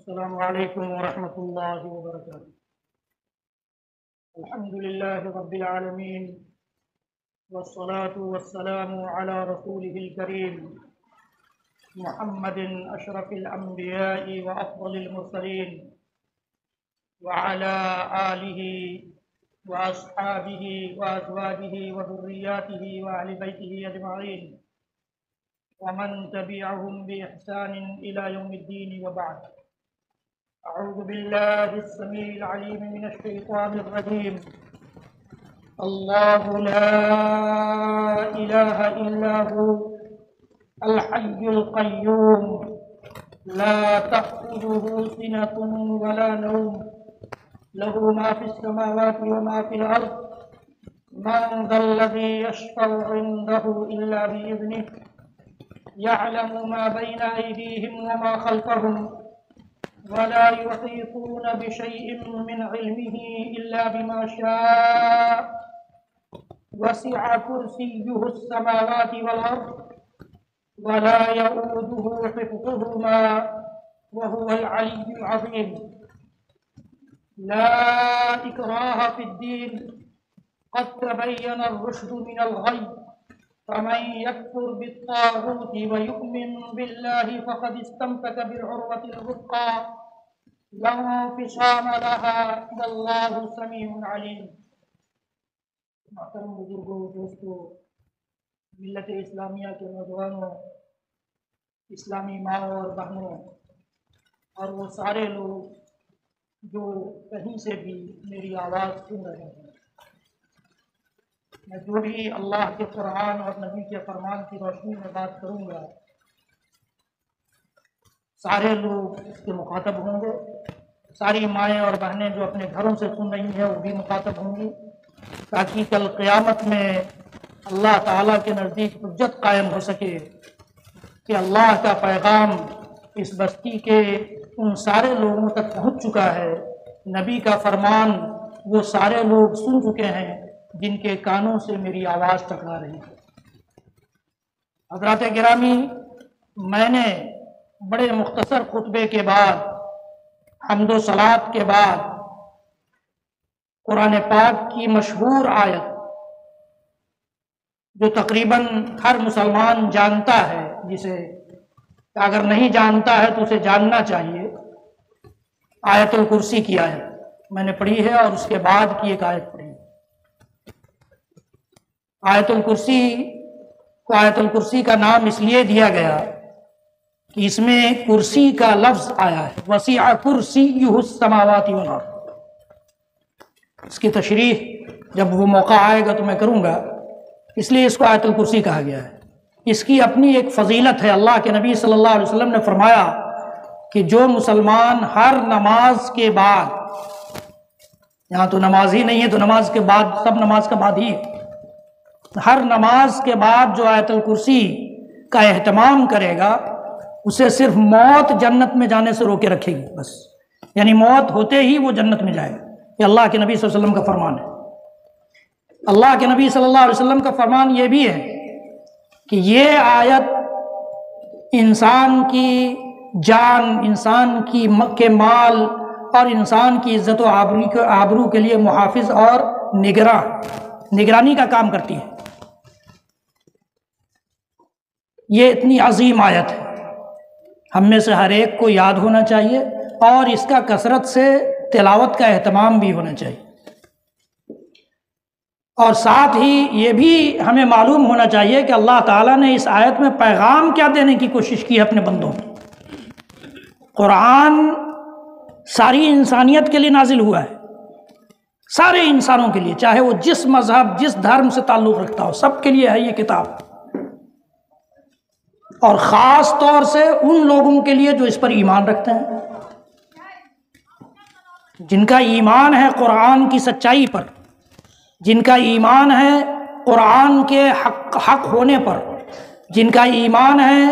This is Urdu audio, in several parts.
السلام علیکم ورحمۃ اللہ وبرکاتہ۔ الحمد للہ رب العالمین والصلاة والسلام علی رسوله الکریم محمد اشرف الانبیاء وافضل المرسلین وعلى آلہ واصحابہ وازواجہ وذریاتہ واہل بیتہ اجمعین ومن تبعهم بإحسان إلى يوم الدين وبعد۔ أعوذ بالله السميع العليم من الشيطان الرجيم۔ الله لا إله إلا هو الحي القيوم لا تأخذه سنة ولا نوم له ما في السماوات وما في الأرض من ذا الذي يشفع عنده إلا بإذنه يعلم ما بين أيديهم وما خلفهم ولا يحيطون بشيء من علمه إلا بما شاء وسع كرسيه السماوات والأرض ولا يؤوده حفظهما وهو العلي العظيم۔ لا إكراه في الدين قد تبين الرشد من الغي فمن يكفر بالطاغوت ويؤمن بالله فقد استمسك بالعروة الوثقى لا انفصام لها والله سميع عليم۔ محترم بزرگوں، دوستوں، ملت اسلامیہ کے نوجوانوں، اسلامی ماؤں اور بہنوں، اور وہ سارے لوگ جو کہیں سے بھی میری آواز سن رہے ہیں، میں جو بھی اللہ کے قرآن اور نبی کے فرمان کی روشنی میں بات کروں گا، سارے لوگ اس کے مخاطب ہوں گے۔ ساری مائیں اور بہنیں جو اپنے گھروں سے سن رہی ہیں وہ بھی مخاطب ہوں گی، تاکہ کل قیامت میں اللہ تعالیٰ کے نزدیک حجت قائم ہو سکے کہ اللہ کا پیغام اس بستی کے ان سارے لوگوں تک پہنچ چکا ہے، نبی کا فرمان وہ سارے لوگ سن چکے ہیں جن کے کانوں سے میری آواز ٹکرا رہی ہے۔ حضرات گرامی، میں نے بڑے مختصر خطبے کے بعد، حمد و صلات کے بعد، قرآن پاک کی مشہور آیت جو تقریباً ہر مسلمان جانتا ہے، جسے اگر نہیں جانتا ہے تو اسے جاننا چاہیے، آیت الکرسی کی آیت میں نے پڑھی ہے اور اس کے بعد کی ایک آیت پڑھی۔ آیت الکرسی کو آیت الکرسی کا نام اس لیے دیا گیا کہ اس میں کرسی کا لفظ آیا ہے، وسیع کرسیہ السماوات والارض۔ اس کی تشریح جب وہ موقع آئے گا تو میں کروں گا، اس لیے اس کو آیت الکرسی کہا گیا ہے۔ اس کی اپنی ایک فضیلت ہے۔ اللہ کے نبی صلی اللہ علیہ وسلم نے فرمایا کہ جو مسلمان ہر نماز کے بعد، یہاں تو نماز ہی نہیں ہے تو نماز کے بعد، سب نماز کے بعد ہی، ہر نماز کے بعد جو آیت الکرسی کا اہتمام کرے گا، اسے صرف موت جنت میں جانے سے روکے رکھے گی، بس، یعنی موت ہوتے ہی وہ جنت میں جائے گا۔ یہ اللہ کے نبی صلی اللہ علیہ وسلم کا فرمان ہے۔ اللہ کے نبی صلی اللہ علیہ وسلم کا فرمان یہ بھی ہے کہ یہ آیت انسان کی جان، انسان کے مال اور انسان کی عزت و آبرو کے لیے محافظ اور نگرانی کا کام کرتی ہے۔ یہ اتنی عظیم آیت ہے، ہم میں سے ہر ایک کو یاد ہونا چاہیے اور اس کا کثرت سے تلاوت کا اہتمام بھی ہونا چاہیے، اور ساتھ ہی یہ بھی ہمیں معلوم ہونا چاہیے کہ اللہ تعالیٰ نے اس آیت میں پیغام کیا دینے کی کوشش کی ہے اپنے بندوں کو۔ قرآن ساری انسانیت کے لیے نازل ہوا ہے، سارے انسانوں کے لیے، چاہے وہ جس مذہب، جس دھرم سے تعلق رکھتا ہو، سب کے لیے ہے یہ کتاب، اور خاص طور سے ان لوگوں کے لیے جو اس پر ایمان رکھتے ہیں، جن کا ایمان ہے قرآن کی سچائی پر، جن کا ایمان ہے قرآن کے حق ہونے پر، جن کا ایمان ہے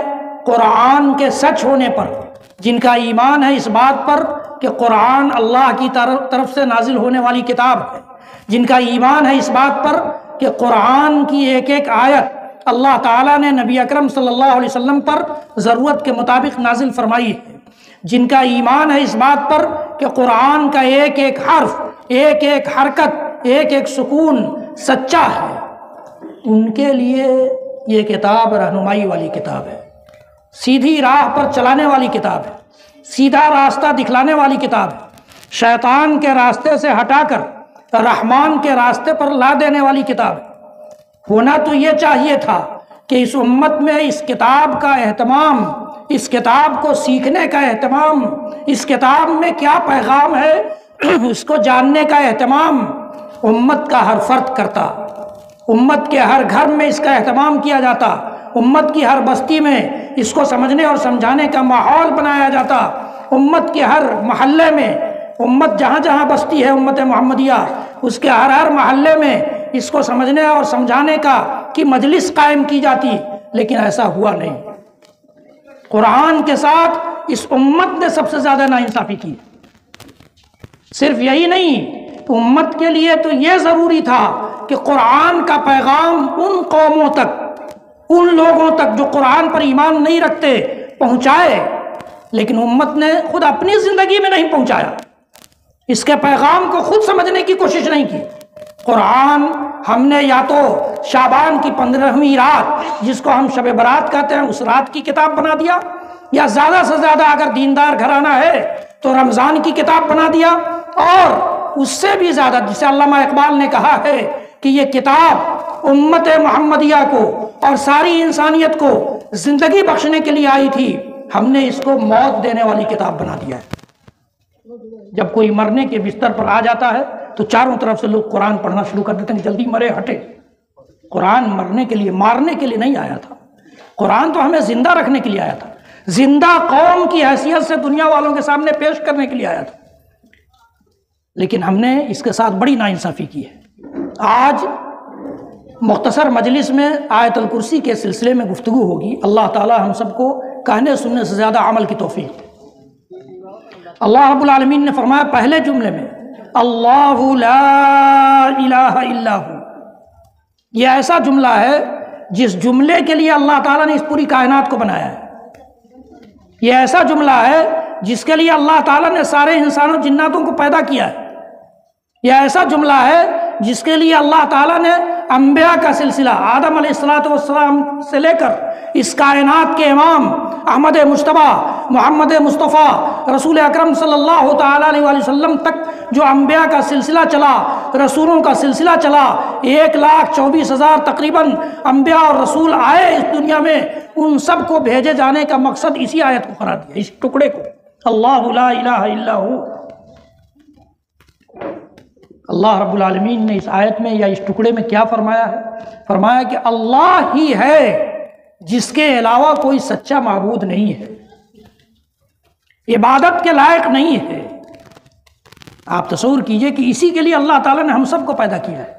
قرآن کے سچ ہونے پر، جن کا ایمان ہے اس بات پر کہ قرآن اللہ کی طرف سے نازل ہونے والی کتاب ہے، جن کا ایمان ہے اس بات پر کہ قرآن کی ایک ایک آیت اللہ تعالیٰ نے نبی اکرم صلی اللہ علیہ وسلم پر ضرورت کے مطابق نازل فرمائی ہے، جن کا ایمان ہے اس بات پر کہ قرآن کا ایک ایک حرف، ایک ایک حرکت، ایک ایک سکون سچا ہے، ان کے لیے یہ کتاب رہنمائی والی کتاب ہے، سیدھی راہ پر چلانے والی کتاب ہے، سیدھا راستہ دکھلانے والی کتاب ہے، شیطان کے راستے سے ہٹا کر رحمان کے راستے پر لا دینے والی کتاب ہے۔ ہونا تو یہ چاہیے تھا کہ اس امت میں اس کتاب کا اہتمام، اس کتاب کو سیکھنے کا اہتمام، اس کتاب میں کیا پیغام ہے اس کو جاننے کا اہتمام امت کا ہر فرد کرتا، امت کے ہر گھر میں اس کا اہتمام کیا جاتا، امت کی ہر بستی میں اس کو سمجھنے اور سمجھانے کا ماحول بنایا جاتا، امت کے ہر محلے میں، امت جہاں جہاں بستی ہے امت محمدیہ، اس کے ہر ہر محلے میں اس کو سمجھنے اور سمجھانے کی مجلس قائم کی جاتی، لیکن ایسا ہوا نہیں۔ قرآن کے ساتھ اس امت نے سب سے زیادہ ناانصافی کی۔ صرف یہی نہیں، امت کے لیے تو یہ ضروری تھا کہ قرآن کا پیغام ان قوموں تک، ان لوگوں تک جو قرآن پر ایمان نہیں رکھتے، پہنچائے، لیکن امت نے خود اپنی زندگی میں نہیں پہنچایا، اس کے پیغام کو خود سمجھنے کی کوشش نہیں کی۔ قرآن ہم نے یا تو شعبان کی 15ویں رات، جس کو ہم شب برات کہتے ہیں، اس رات کی کتاب بنا دیا، یا زیادہ سے زیادہ اگر دیندار گھرانہ ہے تو رمضان کی کتاب بنا دیا، اور اس سے بھی زیادہ جسے علامہ اقبال نے کہا ہے کہ یہ کتاب امت محمدیہ کو اور ساری انسانیت کو زندگی بخشنے کے لیے آئی تھی، ہم نے اس کو موت دینے والی کتاب بنا دیا ہے۔ جب کوئی مرنے کے بستر پر آ جاتا ہے تو چاروں طرف سے لوگ قرآن پڑھنا شروع کر دیتے ہیں، جلدی مرے ہٹے۔ قرآن مرنے کے لیے، مارنے کے لیے نہیں آیا تھا، قرآن تو ہمیں زندہ رکھنے کے لیے آیا تھا، زندہ قوم کی حیثیت سے دنیا والوں کے سامنے پیش کرنے کے لیے آیا تھا، لیکن ہم نے اس کے ساتھ بڑی ناانصافی کی ہے۔ آج مختصر مجلس میں آیت الکرسی کے سلسلے میں گفتگو ہوگی، اللہ تعالی ہم سب کو کہنے سننے سے زیادہ عمل کی توفیق۔ اللہ رب العالمین نے فرمایا پہلے جملے میں، اللہ لا الہ الا ہو۔ یہ ایسا جملہ ہے جس جملے کے لیے اللہ تعالیٰ نے اس پوری کائنات کو بنایا ہے۔ یہ ایسا جملہ ہے جس کے لیے اللہ تعالیٰ نے سارے انسانوں جناتوں کو پیدا کیا ہے۔ یہ ایسا جملہ ہے جس کے لیے اللہ تعالیٰ نے انبیاء کا سلسلہ آدم علیہ السلام سے لے کر اس کائنات کے امام احمد مجتبیٰ محمد مصطفیٰ رسول اکرم صلی اللہ تعالیٰ علیہ وسلم تک جو انبیاء کا سلسلہ چلا، رسولوں کا سلسلہ چلا، 1,24,000 تقریباً انبیاء اور رسول آئے اس دنیا میں، ان سب کو بھیجے جانے کا مقصد اسی آیت کو قرار دیا، اس ٹکڑے کو، اللہ لا الہ الا ہو۔ اللہ رب العالمین نے اس آیت میں یا اس ٹکڑے میں کیا فرمایا ہے؟ فرمایا کہ اللہ ہی ہے جس کے علاوہ کوئی سچا معبود نہیں ہے، عبادت کے لائق نہیں ہے۔ آپ تصور کیجئے کہ اسی کے لیے اللہ تعالیٰ نے ہم سب کو پیدا کیا ہے،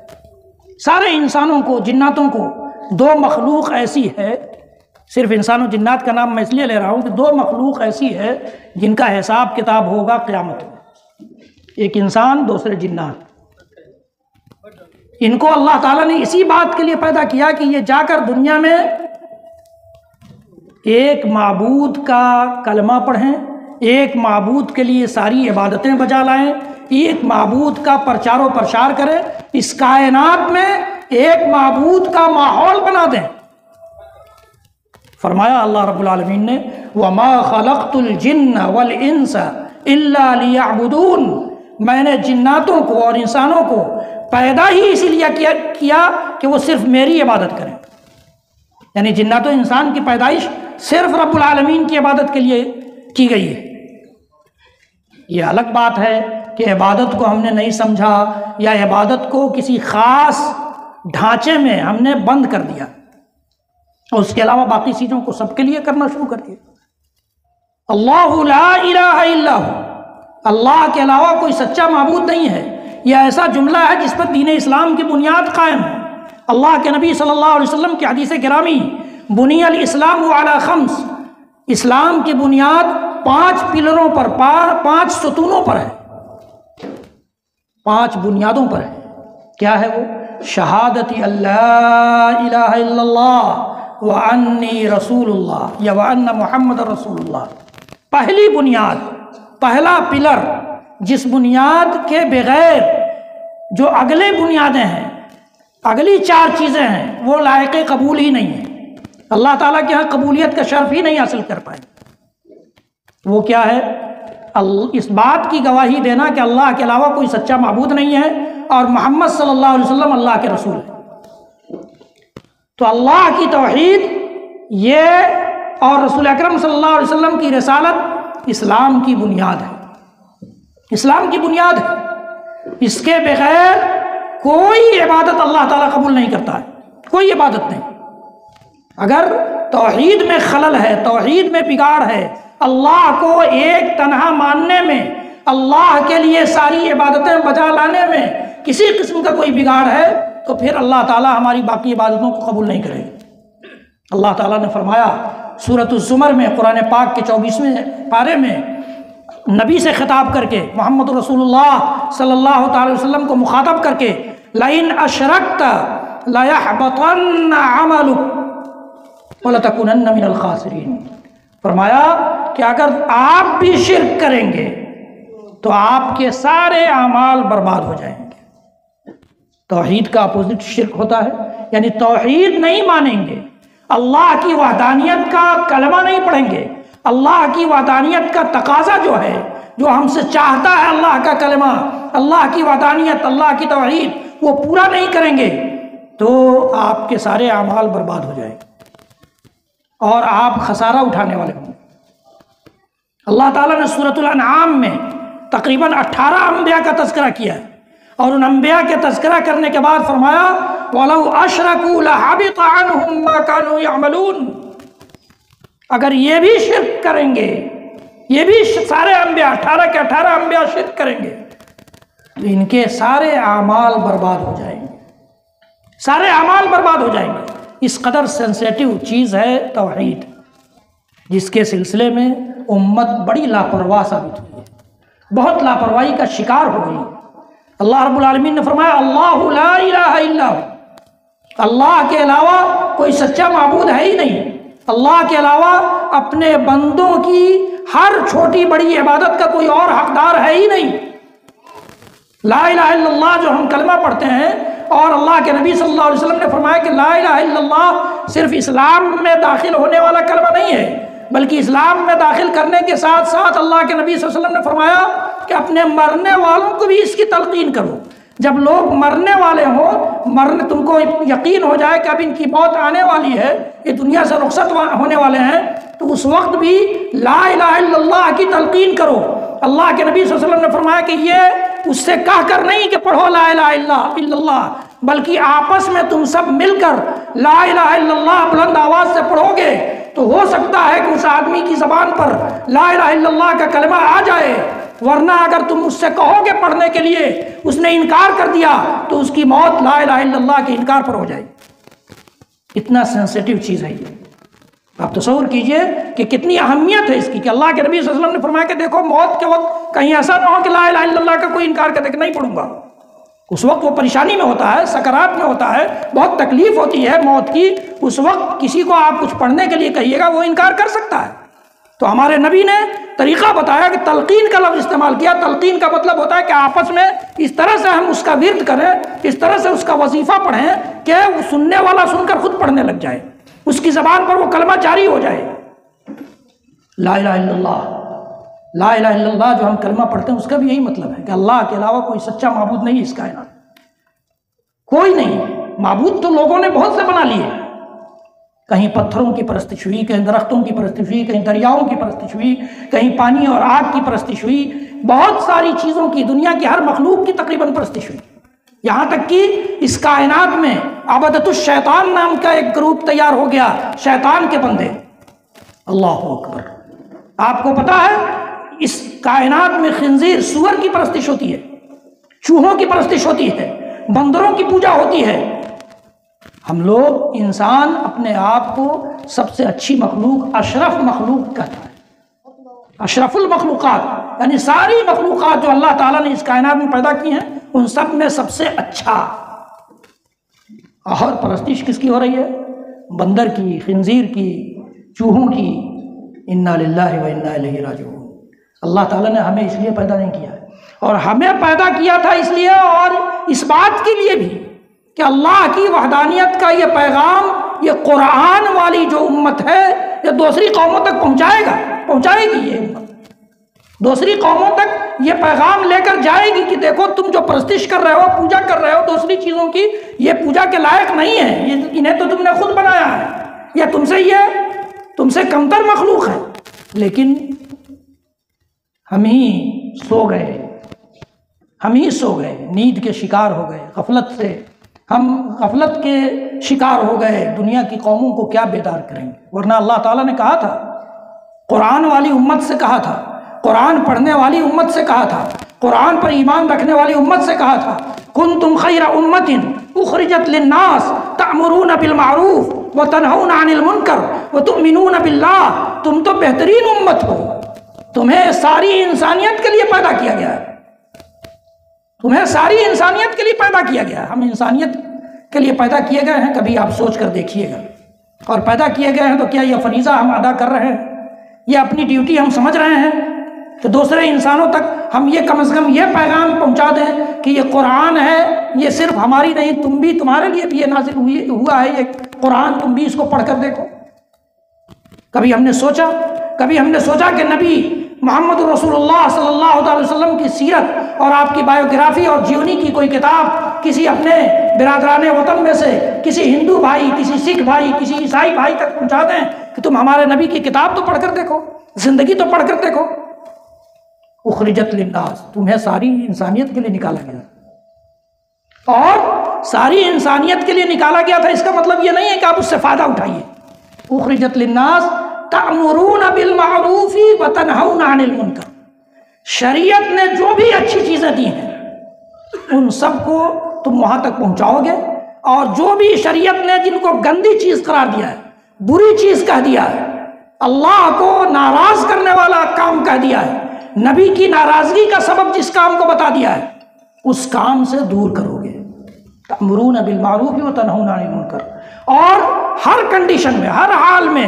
سارے انسانوں کو، جناتوں کو۔ دو مخلوق ایسی ہے، صرف انسان و جنات کا نام میں اس لیے لے رہا ہوں کہ دو مخلوق ایسی ہے جن کا حساب کتاب ہوگا قیامت میں، ایک انسان، دوسرے جنات۔ ان کو اللہ تعالیٰ نے اسی بات کے لیے پیدا کیا کہ یہ جا کر دنیا میں ایک معبود کا کلمہ پڑھیں، ایک معبود کے لیے ساری عبادتیں بجا لائیں، ایک معبود کا پرچار و پرشار کریں، اس کائنات میں ایک معبود کا ماحول بنا دیں۔ فرمایا اللہ رب العالمین نے وَمَا خَلَقْتُ الْجِنَّ وَالْإِنسَ إِلَّا لِيَعْبُدُونَ، میں نے جناتوں کو اور انسانوں کو پیدا ہی اسی لیے کیا کہ وہ صرف میری عبادت کریں۔ یعنی جنات و انسان کی پیدائش صرف رب العالمین کی عبادت کے لیے کی گئی ہے۔ یہ الگ بات ہے کہ عبادت کو ہم نے نہیں سمجھا یا عبادت کو کسی خاص ڈھانچے میں ہم نے بند کر دیا اور اس کے علاوہ باقی چیزوں کو سب کے لیے کرنا شروع کر دیا۔ اللہ لا الہ الا ہو، اللہ کے علاوہ کوئی سچا معبود نہیں ہے۔ یہ ایسا جملہ ہے جس پر دین اسلام کی بنیاد قائم ہے۔ اللہ کے نبی صلی اللہ علیہ وسلم کی حدیث گرامی بنی الاسلام علی خمس، اسلام کی بنیاد 5 پلروں پر، 5 ستونوں پر ہے، 5 بنیادوں پر ہے۔ کیا ہے وہ؟ شہادت اللہ الہ الا اللہ وانی رسول اللہ یا وان محمد رسول اللہ۔ پہلی بنیاد، پہلا پلر، جس بنیاد کے بغیر جو اگلے بنیادیں ہیں، اگلی 4 چیزیں ہیں، وہ لائق قبول ہی نہیں ہیں، اللہ تعالیٰ کے یہاں قبولیت کا شرف ہی نہیں حاصل کر پائے۔ وہ کیا ہے؟ اس بات کی گواہی دینا کہ اللہ کے علاوہ کوئی سچا معبود نہیں ہے اور محمد صلی اللہ علیہ وسلم اللہ کے رسول ہے۔ تو اللہ کی توحید یہ اور رسول اکرم صلی اللہ علیہ وسلم کی رسالت اسلام کی بنیاد ہے، اسلام کی بنیاد ہے۔ اس کے بغیر کوئی عبادت اللہ تعالیٰ قبول نہیں کرتا ہے، کوئی عبادت نہیں۔ اگر توحید میں خلل ہے، توحید میں بگاڑ ہے، اللہ کو ایک تنہا ماننے میں، اللہ کے لیے ساری عبادتیں بجا لانے میں کسی قسم کا کوئی بگاڑ ہے، تو پھر اللہ تعالیٰ ہماری باقی عبادتوں کو قبول نہیں کرے گا۔ اللہ تعالیٰ نے فرمایا سورۃ الزمر میں، قرآن پاک کے 24ویں پارے میں، نبی سے خطاب کر کے، محمد رسول اللہ صلی اللہ تعالی وسلم کو مخاطب کر کے، لَإِنْ أَشْرَكْتَ لَيَحْبَطَنَّ عَمَلُكَ وَلَتَكُونَنَّ مِنَ الْخَاسِرِينَ۔ فرمایا کہ اگر آپ بھی شرک کریں گے تو آپ کے سارے اعمال برباد ہو جائیں گے۔ توحید کا اپوزٹ شرک ہوتا ہے، یعنی توحید نہیں مانیں گے، اللہ کی وحدانیت کا کلمہ نہیں پڑھیں گے، اللہ کی وحدانیت کا تقاضا جو ہے، جو ہم سے چاہتا ہے اللہ کا کلمہ، اللہ کی وحدانیت، اللہ کی توحید، وہ پورا نہیں کریں گے تو آپ کے سارے اعمال برباد ہو جائیں گے اور آپ خسارہ اٹھانے والے ہوں گے۔ اللہ تعالیٰ نے سورۃ الانعام میں تقریباً 18 انبیاء کا تذکرہ کیا ہے، اور ان انبیاء کے تذکرہ کرنے کے بعد فرمایا وَلَوْ أَشْرَكُوا لَحَبِطَ عَنْهُمْ مَا كَانُوا يَعْمَلُونَ۔ اگر یہ بھی شرک کریں گے، یہ بھی سارے انبیاء 18 کے 18 انبیاء شرک کریں گے تو ان کے سارے اعمال برباد ہو جائیں گے، سارے اعمال برباد ہو جائیں گے۔ اس قدر سینسیٹیو چیز ہے توحید، جس کے سلسلے میں امت بڑی لاپرواہ ثابت ہوئی ہے، بہت لاپرواہی کا شکار ہو گئی۔ اللہ رب العالمین نے فرمایا اللہ لا الہ الا ہو، اللہ کے علاوہ کوئی سچا معبود ہے ہی نہیں، اللہ کے علاوہ اپنے بندوں کی ہر چھوٹی بڑی عبادت کا کوئی اور حقدار ہے ہی نہیں۔ لا الہ الا اللہ جو ہم کلمہ پڑھتے ہیں، اور اللہ کے نبی صلی اللہ علیہ وسلم نے فرمایا کہ لا الہ الا اللہ صرف اسلام میں داخل ہونے والا کلمہ نہیں ہے، بلکہ اسلام میں داخل کرنے کے ساتھ ساتھ اللہ کے نبی صلی اللہ علیہ وسلم نے فرمایا کہ اپنے مرنے والوں کو بھی اس کی تلقین کرو۔ جب لوگ مرنے والے ہوں، تم کو یقین ہو جائے کہ اب ان کی موت آنے والی ہے، یہ دنیا سے رخصت ہونے والے ہیں، تو اس وقت بھی لا الہ الا اللہ کی تلقین کرو۔ اللہ کے نبی صلی اللہ علیہ وسلم نے فرمایا کہ یہ اس سے کہہ کر نہیں کہ پڑھو لا الہ الا اللہ، بلکہ آپس میں تم سب مل کر لا الہ الا اللہ بلند آواز سے پڑھو گے تو ہو سکتا ہے کہ اس آدمی کی زبان پر لا الہ الا اللہ کا کلمہ آ جائے، ورنہ اگر تم اس سے کہو گے پڑھنے کے لیے، اس نے انکار کر دیا تو اس کی موت لا الہ الا اللہ کے انکار پر ہو جائے۔ اتنا سینسیٹیو چیز ہے یہ، آپ تصور کیجئے کہ کتنی اہمیت ہے اس کی، کہ اللہ کے نبی صلی اللہ علیہ وسلم نے فرمایا کہ دیکھو موت کے وقت کہیں ایسا نہ ہو کہ لا الہ الا اللہ کا کوئی انکار کر دے کہ نہیں پڑھوں گا۔ اس وقت وہ پریشانی میں ہوتا ہے، سکرات میں ہوتا ہے، بہت تکلیف ہوتی ہے موت کی، اس وقت کسی کو آپ کچھ پڑھنے کے لیے کہیے گا وہ انکار کر سکتا ہے۔ تو ہمارے نبی نے طریقہ بتایا کہ تلقین کا لفظ استعمال کیا۔ تلقین کا مطلب ہوتا ہے کہ آپس میں اس طرح سے ہم اس کا ورد کریں، اس طرح سے اس کا وظیفہ پڑھیں کہ وہ سننے والا سن کر خود پڑھنے لگ جائے، اس کی زبان پر وہ کلمہ جاری ہو جائے۔ لا الہ الا اللہ، لا الہ الا اللہ جو ہم کلمہ پڑھتے ہیں اس کا بھی یہی مطلب ہے کہ اللہ کے علاوہ کوئی سچا معبود نہیں ہے اس کائنات، کوئی نہیں۔ معبود تو لوگوں نے بہت سے بنا لیے، کہیں پتھروں کی پرستش ہوئی، کہیں درختوں کی پرستش ہوئی، کہیں دریاؤں کی پرستش ہوئی، کہیں پانی اور آگ کی پرستش ہوئی، بہت ساری چیزوں کی، دنیا کی ہر مخلوق کی تقریباً پرستش ہوئی، یہاں تک کہ اس کائنات میں عبادت الشیطان نام کا ایک گروپ تیار ہو گیا، شیطان کے بندے۔ اللہ اکبر! آپ کو پتا ہے اس کائنات میں خنزیر، سور کی پرستش ہوتی ہے، چوہوں کی پرستش ہوتی ہے، بندروں کی پوجا ہوتی ہے۔ ہم لوگ انسان اپنے آپ کو سب سے اچھی مخلوق، اشرف مخلوق کہتا ہے، اشرف المخلوقات، یعنی ساری مخلوقات جو اللہ تعالیٰ نے اس کائنات میں پیدا کی ہیں ان سب میں سب سے اچھا۔ اور پرستش کس کی ہو رہی ہے؟ بندر کی، خنزیر کی، چوہوں کی، انا للہ و انا الیہ راجعون۔ اللہ تعالیٰ نے ہمیں اس لیے پیدا نہیں کیا ہے، اور ہمیں پیدا کیا تھا اس لیے اور اس بات کے لیے بھی کہ اللہ کی وحدانیت کا یہ پیغام، یہ قرآن والی جو امت ہے، یہ دوسری قوموں تک پہنچائے گی۔ یہ امت دوسری قوموں تک یہ پیغام لے کر جائے گی کہ دیکھو تم جو پرستش کر رہے ہو، پوجا کر رہے ہو دوسری چیزوں کی، یہ پوجا کے لائق نہیں ہے، انہیں تو تم نے خود بنایا ہے، یہ تم سے کمتر مخلوق ہے۔ لیکن ہم ہی سو گئے، نیند کے شکار ہو گئے، ہم غفلت کے شکار ہو گئے۔ دنیا کی قوموں کو کیا بیدار کریں گے؟ ورنہ اللہ تعالیٰ نے کہا تھا، قرآن والی امت سے کہا تھا، قرآن پڑھنے والی امت سے کہا تھا، قرآن پر ایمان رکھنے والی امت سے کہا تھا، کنتم خیر امت اخرجت للناس تأمرون بالمعروف وتنہون عن المنکر وتؤمنون باللہ۔ تم تو بہترین امت ہو، تمہیں ساری انسانیت کے لیے پیدا کیا گیا ہے، تمہیں ساری انسانیت کے لیے پیدا کیا گیا ہے۔ ہم انسانیت کے لیے پیدا کیے گئے ہیں، کبھی آپ سوچ کر دیکھیے گا، اور پیدا کیے گئے ہیں تو کیا یہ فریضہ ہم ادا کر رہے ہیں؟ یہ اپنی ڈیوٹی ہم سمجھ رہے ہیں کہ دوسرے انسانوں تک ہم یہ کم از کم یہ پیغام پہنچا دیں کہ یہ قرآن ہے، یہ صرف ہماری نہیں، تمہارے لیے بھی یہ نازل ہوا ہے یہ قرآن، تم بھی اس کو پڑھ کر دیکھو۔ کبھی ہم نے سوچا کہ نبی محمد رسول اللہ صلی اللہ علیہ وسلم کی سیرت اور آپ کی بایوگرافی اور جیونی کی کوئی کتاب کسی اپنے برادران وطن میں سے کسی ہندو بھائی، کسی سکھ بھائی، کسی عیسائی بھائی تک پہنچا دیں کہ تم ہمارے نبی کی کتاب تو پڑھ کر دیکھو، زندگی تو پڑھ کر دیکھو۔ اخرجت للناس، تمہیں ساری انسانیت کے لیے نکالا گیا، اور ساری انسانیت کے لیے نکالا گیا تھا، اس کا مطلب یہ نہیں ہے کہ آپ اس سے فائدہ اٹھائیے۔ اخرجت للناس تأمرون بالمعروف وتنہون عن المنکر، شریعت نے جو بھی اچھی چیزیں دی ہیں ان سب کو تم وہاں تک پہنچاؤ گے، اور جو بھی شریعت نے جن کو گندی چیز قرار دیا ہے، بری چیز کہہ دیا ہے، اللہ کو ناراض کرنے والا کام کہہ دیا ہے، نبی کی ناراضگی کا سبب جس کام کو بتا دیا ہے، اس کام سے دور کرو گے۔ تأمرون بالمعروف وتنہون عن المنکر، اور ہر کنڈیشن میں، ہر حال میں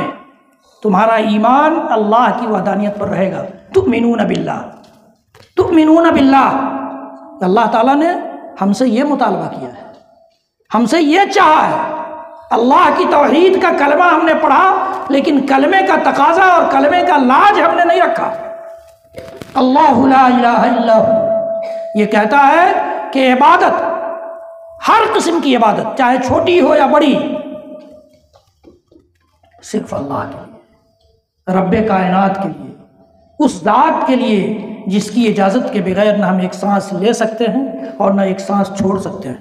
تمہارا ایمان اللہ کی وحدانیت پر رہے گا۔ تؤمنون باللہ، اللہ تعالیٰ نے ہم سے یہ مطالبہ کیا ہے، ہم سے یہ چاہا ہے۔ اللہ کی توحید کا کلمہ ہم نے پڑھا، لیکن کلمے کا تقاضا اور کلمے کا لاج ہم نے نہیں رکھا۔ اللہ لا الہ الا ہو، یہ کہتا ہے کہ عبادت، ہر قسم کی عبادت چاہے چھوٹی ہو یا بڑی، صرف اللہ کے لیے، رب کائنات کے لیے، اس ذات کے لیے جس کی اجازت کے بغیر نہ ہم ایک سانس لے سکتے ہیں اور نہ ایک سانس چھوڑ سکتے ہیں،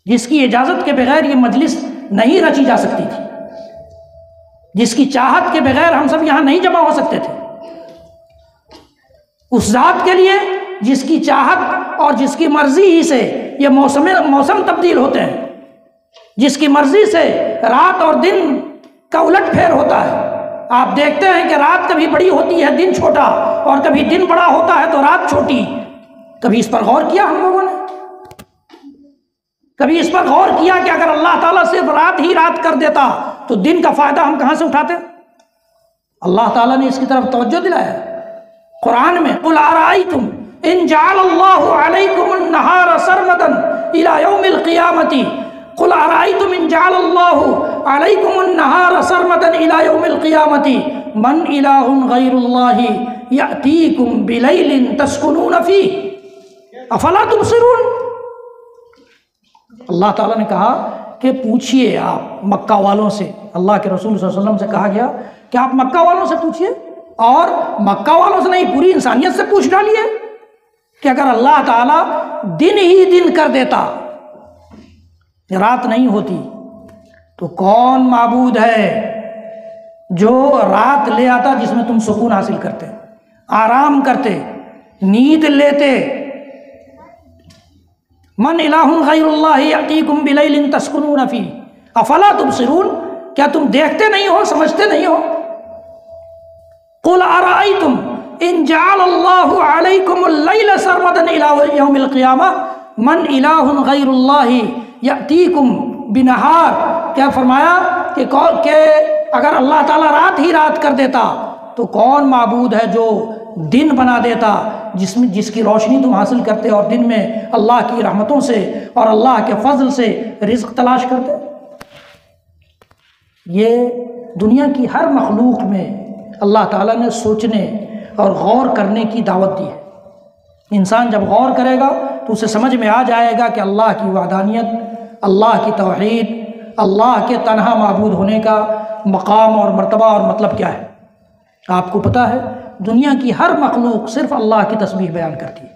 جس کی اجازت کے بغیر یہ مجلس نہیں رچی جا سکتی تھی، جس کی چاہت کے بغیر ہم سب یہاں نہیں جمع ہو سکتے تھے، اس ذات کے لیے جس کی چاہت اور جس کی مرضی ہی سے یہ موسم تبدیل ہوتے ہیں، جس کی مرضی سے رات اور دن کا الٹ پھیر ہوتا ہے۔ آپ دیکھتے ہیں کہ رات کبھی بڑی ہوتی ہے، دن چھوٹا، اور کبھی دن بڑا ہوتا ہے تو رات چھوٹی۔ کبھی اس پر غور کیا ہم لوگوں نے؟ کبھی اس پر غور کیا کہ اگر اللہ تعالیٰ صرف رات ہی رات کر دیتا تو دن کا فائدہ ہم کہاں سے اٹھاتے؟ اللہ تعالیٰ نے اس کی طرف توجہ دلایا قرآن میں، قل ارأیتم ان جعل اللہ علیکم النہار سرمدا الی یوم القیامۃ، قل ارأیتم ان جعل اللہ علیکم النہار سرمدا الی یوم القیامۃ من الہ غیر اللہ یأتیکم بلیل تسکنون فیہ افلا تبصرون۔ اللہ تعالیٰ نے کہا کہ پوچھئے آپ مکہ والوں سے، اللہ کے رسول صلی اللہ علیہ وسلم سے کہا گیا کہ آپ مکہ والوں سے پوچھئے، اور مکہ والوں سے نہیں، پوری انسانیت سے پوچھ ڈالیے کہ اگر اللہ تعالیٰ دن ہی دن کر دیتا، رات نہیں ہوتی، تو کون معبود ہے جو رات لے آتا جس میں تم سکون حاصل کرتے، آرام کرتے، نیند لیتے؟ من الہ غیر اللہ یأتیکم بلیل تسکنون فیہ افلا تبصرون، کیا تم دیکھتے نہیں ہو، سمجھتے نہیں ہو؟ قل ارأیتم ان جعل اللہ علیکم اللیل سرمدا الی یوم القیامہ من الہ غیر اللہ یأتیکم بنہار، کیا فرمایا کہ اگر اللہ تعالیٰ رات ہی رات کر دیتا تو کون معبود ہے جو دن بنا دیتا جس کی روشنی تم حاصل کرتے اور دن میں اللہ کی رحمتوں سے اور اللہ کے فضل سے رزق تلاش کرتے؟ یہ دنیا کی ہر مخلوق میں اللہ تعالیٰ نے سوچنے اور غور کرنے کی دعوت دی ہے۔ انسان جب غور کرے گا تو اسے سمجھ میں آ جائے گا کہ اللہ کی وحدانیت، اللہ کی توحید، اللہ کے تنہا معبود ہونے کا مقام اور مرتبہ اور مطلب کیا ہے۔ آپ کو پتہ ہے دنیا کی ہر مخلوق صرف اللہ کی تسبیح بیان کرتی ہے،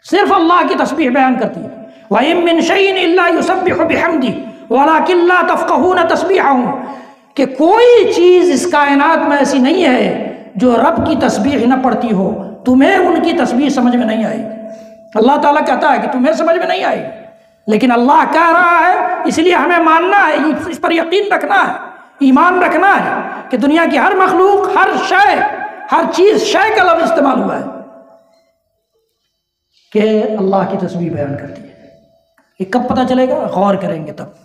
صرف اللہ کی تسبیح بیان کرتی ہے۔ وَإِن مِّن شَيْءٍ إِلَّا يُسَبِّحُ بِحَمْدِهِ وَلَٰكِن لَّا تَفْقَهُونَ تَسْبِيحَهُمْ، کہ کوئی چیز اس کائنات میں ایسی نہیں ہے جو رب کی تسبیح نہ پڑھتی ہو، تمہیں ان کی تسبیح سمجھ میں نہیں آئے گی۔ اللہ تعالیٰ کہتا ہے کہ تمہیں سمجھ میں نہیں آئے گی، لیکن اللہ کہہ رہا ہے، اس لیے ہمیں ماننا ہے، اس پر یقین رکھنا ہے، ایمان رکھنا ہے کہ دنیا کی ہر مخلوق، ہر شے، ہر چیز، شے کا لفظ استعمال ہوا ہے کہ اللہ کی تسبیح بیان کرتی ہے۔ یہ کب پتہ چلے گا؟ غور کریں گے تب۔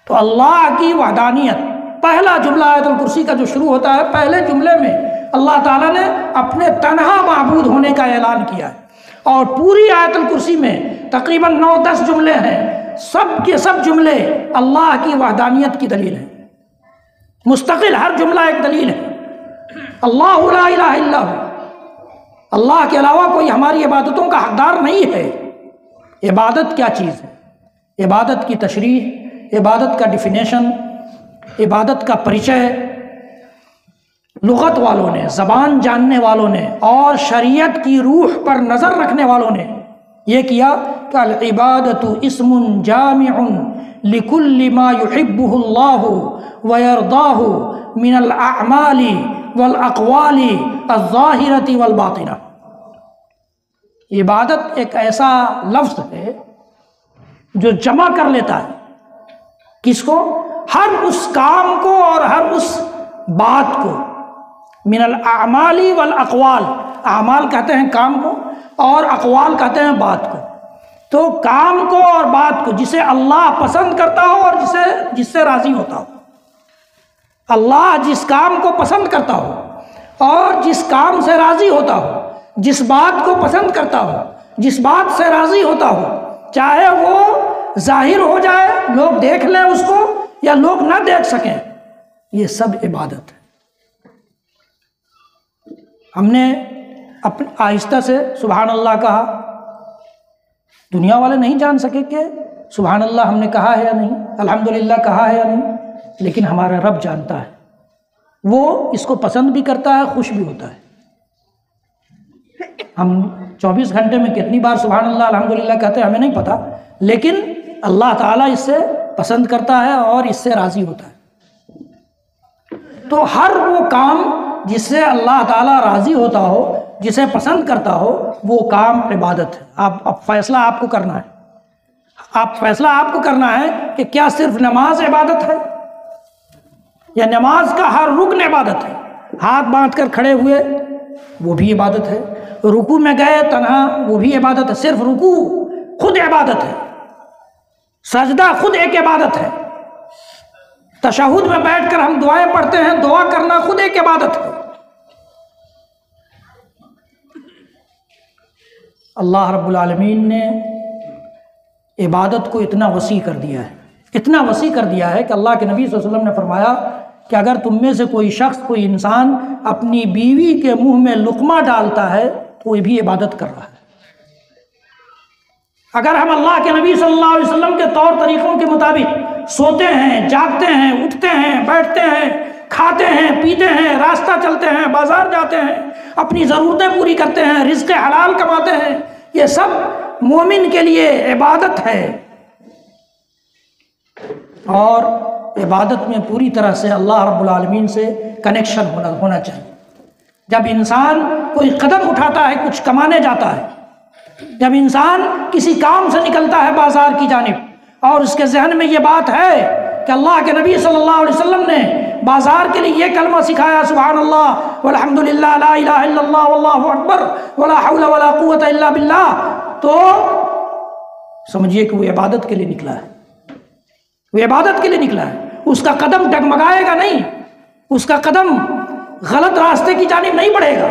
تو اللہ کی وحدانیت، پہلا جملہ آیت الکرسی کا جو شروع ہوتا ہے، پہلے جملے میں اللہ تعالیٰ نے اپنے تنہا معبود ہونے کا اعلان کیا ہے، اور پوری آیت الکرسی میں تقریباً 9-10 جملے ہیں، سب کے سب جملے اللہ کی وحدانیت کی دلیل ہیں، مستقل ہر جملہ ایک دلیل ہے۔ اللہ لا الہ الا ہو، اللہ کے علاوہ کوئی ہماری عبادتوں کا حقدار نہیں ہے۔ عبادت کیا چیز ہے؟ عبادت کی تشریح، عبادت کا ڈیفینیشن، عبادت کا پریچے لغت والوں نے، زبان جاننے والوں نے اور شریعت کی روح پر نظر رکھنے والوں نے یہ کیا کہ العبادت اسم جامع لکل ما یحبہ اللہ ویرضاہ من الاعمال والاقوال الظاہرۃ والباطنہ۔ عبادت ایک ایسا لفظ ہے جو جمع کر لیتا ہے کس کو؟ ہر اس کام کو اور ہر اس بات کو۔ من الاعمال والاقوال، اعمال کہتے ہیں کام کو اور اقوال کہتے ہیں بات کو۔ تو کام کو اور بات کو جسے اللہ پسند کرتا ہو اور جس سے راضی ہوتا ہو۔ اللہ جس کام کو پسند کرتا ہو اور جس کام سے راضی ہوتا ہو، جس بات کو پسند کرتا ہو، جس بات سے راضی ہوتا ہو، چاہے وہ ظاہر ہو جائے، لوگ دیکھ لیں اس کو یا لوگ نہ دیکھ سکیں، یہ سب عبادت ہے۔ ہم نے آہستہ سے سبحان اللہ کہا، دنیا والے نہیں جان سکے کہ سبحان اللہ ہم نے کہا ہے یا نہیں، الحمدللہ کہا ہے یا نہیں، لیکن ہمارا رب جانتا ہے، وہ اس کو پسند بھی کرتا ہے، خوش بھی ہوتا ہے۔ ہم 24 گھنٹے میں کتنی بار سبحان اللہ الحمدللہ کہتے ہیں ہمیں نہیں پتہ، لیکن اللہ تعالیٰ اس سے پسند کرتا ہے اور اس سے راضی ہوتا ہے۔ تو ہر وہ کام جس سے اللہ تعالیٰ راضی ہوتا ہو، جسے پسند کرتا ہو، وہ کام عبادت ہے۔ اب فیصلہ آپ کو کرنا ہے، فیصلہ آپ کو کرنا ہے کہ کیا صرف نماز عبادت ہے یا نماز کا ہر رکن عبادت ہے۔ ہاتھ باندھ کر کھڑے ہوئے وہ بھی عبادت ہے، رکوع میں گئے تنہا وہ بھی عبادت ہے، صرف رکوع خود عبادت ہے، سجدہ خود ایک عبادت ہے، تشہد میں بیٹھ کر ہم دعائیں پڑھتے ہیں، دعا کرنا خود ایک عبادت ہے۔ اللہ رب العالمین نے عبادت کو اتنا وسیع کر دیا ہے، اتنا وسیع کر دیا ہے کہ اللہ کے نبی صلی اللہ علیہ وسلم نے فرمایا کہ اگر تم میں سے کوئی شخص، کوئی انسان اپنی بیوی کے منہ میں لقمہ ڈالتا ہے تو وہ بھی عبادت کر رہا ہے۔ اگر ہم اللہ کے نبی صلی اللہ علیہ وسلم کے طور طریقوں کے مطابق سوتے ہیں، جاگتے ہیں، اٹھتے ہیں، بیٹھتے ہیں، کھاتے ہیں، پیتے ہیں، راستہ چلتے ہیں، بازار جاتے ہیں، اپنی ضرورتیں پوری کرتے ہیں، رزق حلال کماتے ہیں، یہ سب مومن کے لیے عبادت ہے۔ اور عبادت میں پوری طرح سے اللہ رب العالمین سے کنیکشن ہونا چاہیے۔ جب انسان کوئی قدم اٹھاتا ہے، کچھ کمانے جاتا ہے، جب انسان کسی کام سے نکلتا ہے بازار کی جانب اور اس کے ذہن میں یہ بات ہے کہ اللہ کے نبی صلی اللہ علیہ وسلم نے بازار کے لیے یہ کلمہ سکھایا، سبحان اللہ والحمدللہ لا الہ الا اللہ واللہ اکبر ولا حول ولا قوت الا باللہ، تو سمجھیے کہ وہ عبادت کے لیے نکلا ہے، وہ عبادت کے لیے نکلا ہے۔ اس کا قدم ڈگمگائے گا نہیں، اس کا قدم غلط راستے کی جانب نہیں بڑھے گا،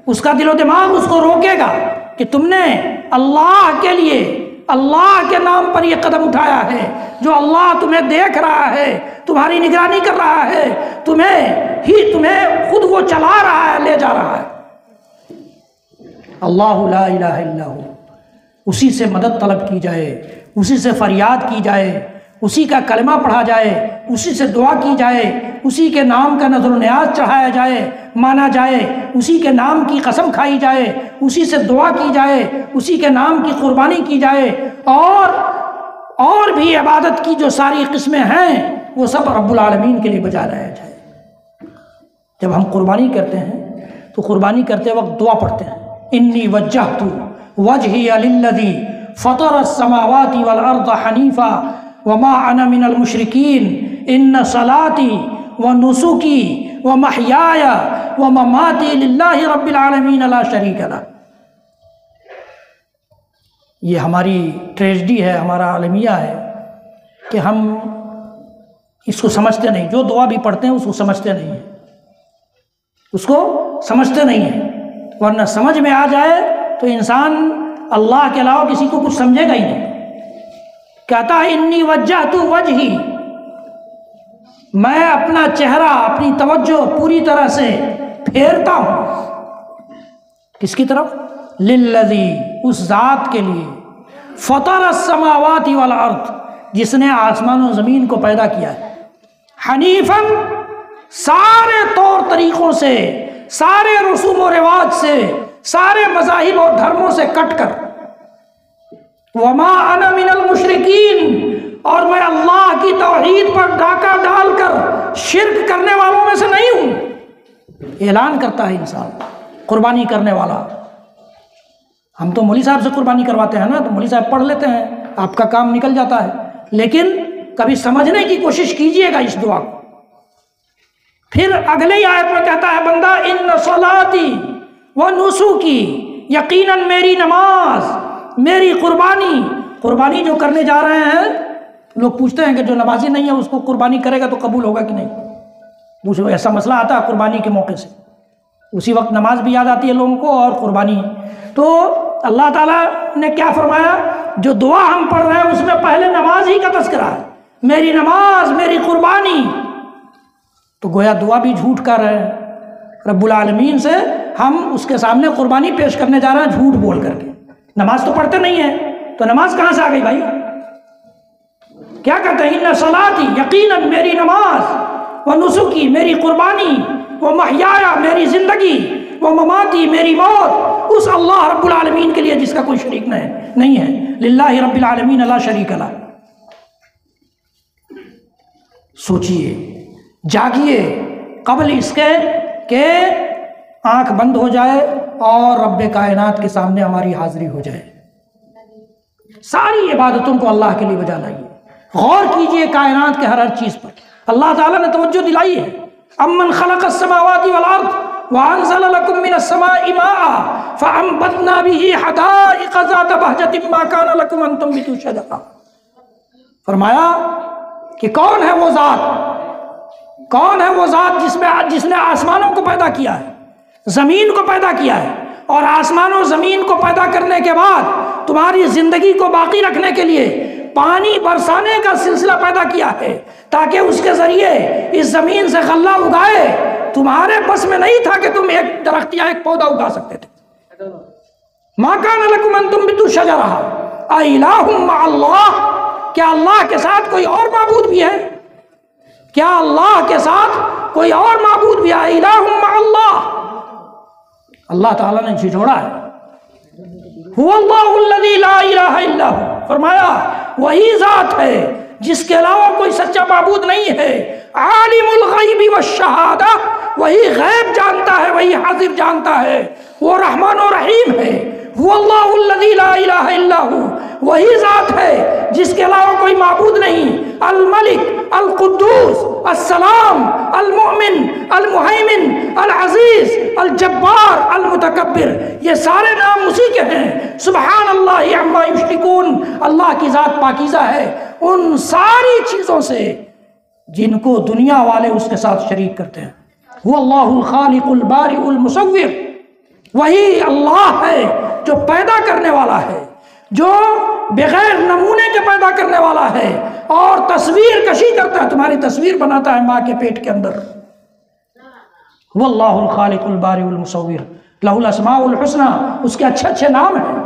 اس کا دل و دماغ اس کو روکے گا کہ تم نے اللہ کے لیے، اللہ کے نام پر یہ قدم اٹھایا ہے، جو اللہ تمہیں دیکھ رہا ہے، تمہاری نگرانی کر رہا ہے، تمہیں خود وہ چلا رہا ہے، لے جا رہا ہے۔ اللہ لا الہ الا ہو، اسی سے مدد طلب کی جائے، اسی سے فریاد کی جائے، اسی کا کلمہ پڑھا جائے، اسی سے دعا کی جائے، اسی کے نام کا نذر و نیاز چڑھایا جائے، مانا جائے، اسی کے نام کی قسم کھائی جائے، اسی سے دعا کی جائے، اسی کے نام کی قربانی کی جائے، اور بھی عبادت کی جو ساری قسمیں ہیں وہ سب رب العالمین کے لیے بجا لایا جائے۔ جب ہم قربانی کرتے ہیں تو قربانی کرتے وقت دعا پڑھتے ہیں، انی وجہت وجہی للذی فطر السماوات والارض حنیفا وما انا من المشرکین ان صلاتی ونسکی ومحیای ومماتی للہ رب العالمین لا شریک لہ۔ یہ ہماری ٹریجڈی ہے، ہمارا عالمیہ ہے کہ ہم اس کو سمجھتے نہیں، جو دعا بھی پڑھتے ہیں اس کو سمجھتے نہیں ہیں، اس کو سمجھتے نہیں ہیں، ورنہ سمجھ میں آ جائے تو انسان اللہ کے علاوہ کسی کو کچھ سمجھے گا ہی نہیں۔ کہتا ہے انی وجہت وجہی، میں اپنا چہرہ، اپنی توجہ پوری طرح سے پھیرتا ہوں کس کی طرف؟ للذی، اس ذات کے لیے، فطر السماوات والارض، جس نے آسمان و زمین کو پیدا کیا ہے، حنیفاً، سارے طور طریقوں سے، سارے رسوم و رواج سے، سارے مذاہب اور دھرموں سے کٹ کر، وما انا من المشرکین، اور میں اللہ کی توحید پر ڈاکہ ڈال کر شرک کرنے والوں میں سے نہیں ہوں۔ اعلان کرتا ہے انسان قربانی کرنے والا۔ ہم تو مولوی صاحب سے قربانی کرواتے ہیں نا، تو مولوی صاحب پڑھ لیتے ہیں، آپ کا کام نکل جاتا ہے، لیکن کبھی سمجھنے کی کوشش کیجئے گا اس دعا کو۔ پھر اگلی آیت میں کہتا ہے بندہ ان صلاتی و نسکی، یقیناً میری نماز، میری قربانی جو کرنے جا رہے ہیں، لوگ پوچھتے ہیں کہ جو نمازی نہیں ہے اس کو قربانی کرے گا تو قبول ہوگا کہ نہیں؟ مجھے ایسا مسئلہ آتا ہے قربانی کے موقع سے، اسی وقت نماز بھی یاد آتی ہے لوگوں کو اور قربانی۔ تو اللہ تعالیٰ نے کیا فرمایا؟ جو دعا ہم پڑھ رہے ہیں اس میں پہلے نماز ہی کا تذکرہ ہے، میری نماز، میری قربانی۔ تو گویا دعا بھی جھوٹ کر رہے ہیں رب العالمین سے، ہم اس کے سامنے قربانی پیش کرنے جا رہے ہیں جھوٹ بول کر کے۔ نماز تو پڑھتے نہیں ہیں تو نماز کہاں سے آ گئی بھائی؟ کیا کہتے ہیں؟ ان صلاتی، یقیناً میری نماز، و نسکی، میری قربانی، و محیایا، میری زندگی، و مماتی، میری موت، اس اللہ رب العالمین کے لیے جس کا کوئی شریک نہیں ہے، للہ رب العالمین لا شریک لہ۔ سوچئے، جاگیے قبل اس کے کہ آنکھ بند ہو جائے اور رب کائنات کے سامنے ہماری حاضری ہو جائے۔ ساری عبادتوں کو اللہ کے لیے بجا لائیے، غور کیجئے کائنات کے ہر چیز پر۔ اللہ تعالیٰ نے توجہ دلائی ہے، امن خلق السماوات والارض وانزل لكم من السماء ماء فانبتنا به حدائق ذات بهجة ما كان لكم ان تنبتوا شجرها۔ فرمایا کہ کون ہے وہ ذات جس نے آسمانوں کو پیدا کیا ہے، زمین کو پیدا کیا ہے، اور آسمان و زمین کو پیدا کرنے کے بعد تمہاری زندگی کو باقی رکھنے کے لیے پانی برسانے کا سلسلہ پیدا کیا ہے تاکہ اس کے ذریعے اس زمین سے غلہ اگائے۔ تمہارے بس میں نہیں تھا کہ تم ایک درخت یا ایک پودا اگا سکتے تھے۔ ما کان لکم ان تنبتوا شجرها اِلٰہ مع اللہ، کیا اللہ کے ساتھ کوئی اور معبود بھی ہے؟ کیا اللہ کے ساتھ کوئی اور معبود بھی ہے؟ الٰہ مع اللہ، اللہ تعالیٰ نے جھجھوڑا ہے۔ هو اللہ الذی لا الہ الا ہو، فرمایا وہی ذات ہے جس کے علاوہ کوئی سچا معبود نہیں ہے۔ عالم الغیب والشہادہ، وہی غیب جانتا ہے، وہی حاضر جانتا ہے، وہ رحمان و رحیم ہے۔ هو اللہ الذی لا الہ الا ہو، وہی ذات ہے جس کے علاوہ کوئی معبود نہیں۔ الملک، القدوس، السلام، المؤمن، المہیمن، العزیز، الجبار، المتکبر، یہ سارے نام اسی کے ہیں۔ سبحان اللہ عما یشرکون، اللہ کی ذات پاکیزہ ہے ان ساری چیزوں سے جن کو دنیا والے اس کے ساتھ شریک کرتے ہیں۔ هو اللہ الخالق البارئ المصور، وہی اللہ ہے جو پیدا کرنے والا ہے، جو بغیر نمونے کے پیدا کرنے والا ہے اور تصویر کشی کرتا ہے، تمہاری تصویر بناتا ہے ماں کے پیٹ کے اندر۔ هو اللہ الخالق البارئ المصور، لہ الاسماء الحسنى، اس کے اچھے اچھے نام ہیں۔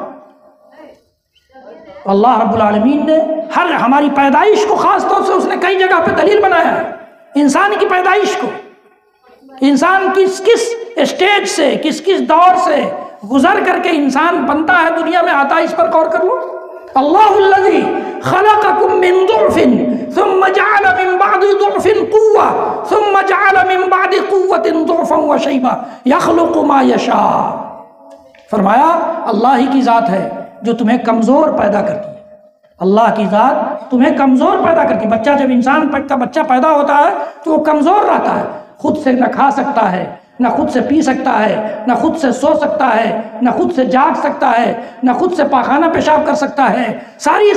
اللہ رب العالمین نے ہر ہماری پیدائش کو خاص طور سے اس نے کئی جگہ پہ دلیل بنایا ہے۔ انسان کی پیدائش کو، انسان کس کس اسٹیج سے، کس کس دور سے گزر کر کے انسان بنتا ہے، دنیا میں آتا ہے، اس پر غور کر لو۔ اللہ الذی خلقکم من ضعف ثم جعل من بعد ضعف قوة ثم جعل من بعد قوة ضعفا وشیبا یخلق ما یشاء۔ فرمایا اللہ ہی کی ذات ہے جو تمہیں کمزور پیدا کرتی ہے، اللہ کی ذات تمہیں کمزور پیدا کرتی ہے۔ بچہ جب انسان کا بچہ پیدا ہوتا ہے تو وہ کمزور رہتا ہے، خود سے نہ کھا سکتا ہے، نہ خود سے پی سکتا ہے، نہ خود سے سو سکتا ہے، نہ خود سے جاگ سکتا ہے، نہ خود سے پاخانہ پیشاب کر سکتا ہے، ساری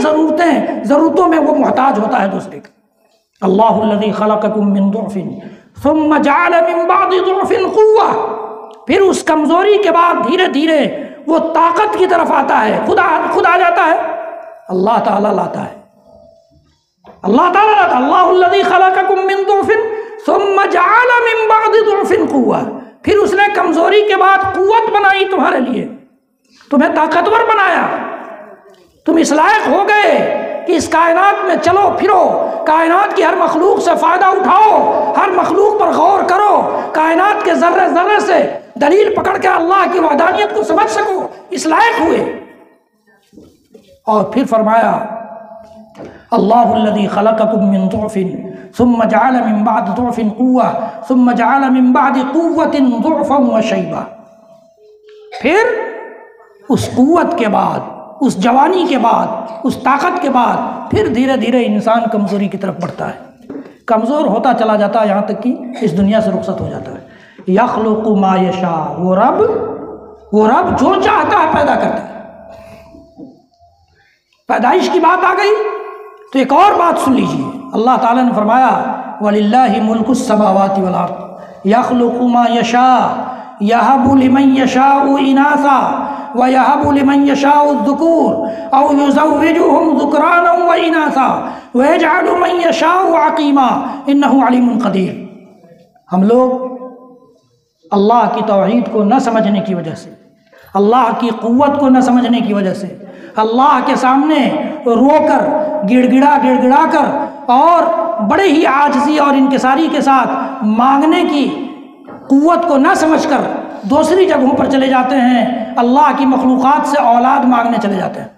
ضرورتوں میں وہ محتاج ہوتا ہے دوسرے کا۔ اللہ الذی خلقکم من ضعف ثم جعل من بعد ضعف قوة، پھر اس کمزوری کے بعد دھیرے دھیرے وہ طاقت کی طرف آتا ہے، خود آ جاتا ہے، اللہ تعالیٰ لاتا ہے، اللہ تعالیٰ لاتا ہے۔ اللہ الذی خلقکم من ضعف ثم جعل من بعد ضعف قوة، پھر اس نے کمزوری کے بعد قوت بنائی تمہارے لیے، تمہیں طاقتور بنایا، تم اس لائق ہو گئے کہ اس کائنات میں چلو پھرو، کائنات کی ہر مخلوق سے فائدہ اٹھاؤ، ہر مخلوق پر غور کرو، کائنات کے ذرے ذرے سے دلیل پکڑ کے اللہ کی وحدانیت کو سمجھ سکو، اس لائق ہوئے۔ اور پھر فرمایا اللہ الذی خلقکم من ضعف ثم جعل من بعد ضعف قوة ثم جعل من بعد قوة ضعفا وشیبا، پھر اس قوت کے بعد، اس جوانی کے بعد، اس طاقت کے بعد پھر دھیرے دھیرے انسان کمزوری کی طرف بڑھتا ہے، کمزور ہوتا چلا جاتا ہے، یہاں تک کہ اس دنیا سے رخصت ہو جاتا ہے۔ یخلق ما یشاء، وہ رب جو چاہتا ہے پیدا کرتا ہے۔ پیدائش کی بات آ گئی تو ایک اور بات سن لیجئے، اللہ تعالیٰ نے فرمایا وَلِلَّهِ مُلْكُ السَّمَاوَاتِ وَالْأَرْضِ يَخْلُقُ مَا يَشَاءُ يَهَبُ لِمَن يَشَاءُ إِنَاثًا وَيَهَبُ لِمَن يَشَاءُ الذُّكُورَ أَوْ يُزَوِّجُهُمْ ذُكْرَانًا وَإِنَاثًا وَيَجْعَلُ مَن يَشَاءُ عَقِيمًا إِنَّهُ عَلِيمٌ قَدِيرٌ۔ ہم لوگ اللہ کی توحید کو نہ سمجھنے کی وجہ سے، اللہ کی قوت کو نہ سمجھنے کی وجہ سے، اللہ کے سامنے رو کر گڑ گڑا کر اور بڑے ہی عاجزی اور انکساری کے ساتھ مانگنے کی قوت کو نہ سمجھ کر دوسری جگہوں پر چلے جاتے ہیں، اللہ کی مخلوقات سے اولاد مانگنے چلے جاتے ہیں،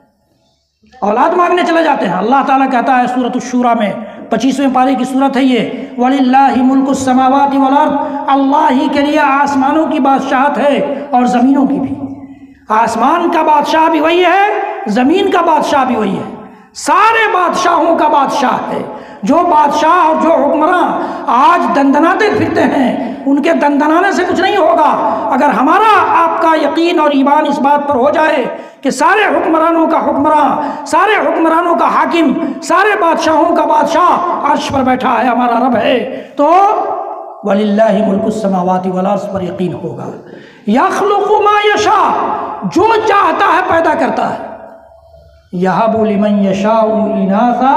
اولاد مانگنے چلے جاتے ہیں۔ اللہ تعالیٰ کہتا ہے سورۃ الشورى میں 25ویں پارے کی صورت ہے یہ، وَلِلَّهِ مُلْكُ السَّمَاوَاتِ وَالْأَرْضِ، اللہ ہی کے لیے آسمانوں کی بادشاہت ہے اور زمینوں کی بھی۔ آسمان کا بادشاہ بھی وہی ہے، زمین کا بادشاہ بھی وہی ہے، سارے بادشاہوں کا بادشاہ ہے۔ جو بادشاہ اور جو حکمراں آج دندناتے پھرتے ہیں، ان کے دندنانے سے کچھ نہیں ہوگا اگر ہمارا آپ کا یقین اور ایمان اس بات پر ہو جائے کہ سارے حکمرانوں کا حکمراں، سارے حکمرانوں کا حاکم، سارے بادشاہوں کا بادشاہ عرش پر بیٹھا ہے، ہمارا رب ہے، تو وَلِلَّهِ مُلْكُ السَّمَاوَاتِ وَالْأَرْضِ پر یقین ہوگا۔ یخلق ما یشاء، جو چاہتا ہے پیدا کرتا ہے۔ یہب لمن یشاء اناثا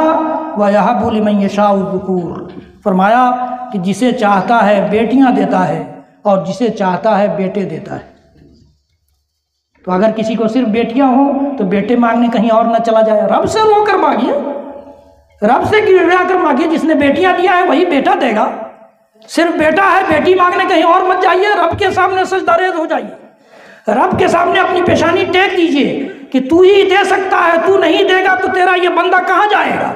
ویہب لمن یشاء الذکور، فرمایا کہ جسے چاہتا ہے بیٹیاں دیتا ہے اور جسے چاہتا ہے بیٹے دیتا ہے۔ تو اگر کسی کو صرف بیٹیاں ہوں تو بیٹے مانگنے کہیں اور نہ چلا جائے، رب سے رو کر مانگیے، رب سے گڑگڑا کر مانگیے، جس نے بیٹیاں دیا ہے وہی بیٹا دے گا۔ صرف بیٹا ہے بیٹی مانگنے کہیں اور مت جائیے، رب کے سامنے سجدہ ریز ہو جائیے، رب کے سامنے اپنی پیشانی ٹیک دیجئے کہ تو ہی دے سکتا ہے، تو نہیں دے گا تو تیرا یہ بندہ کہاں جائے گا؟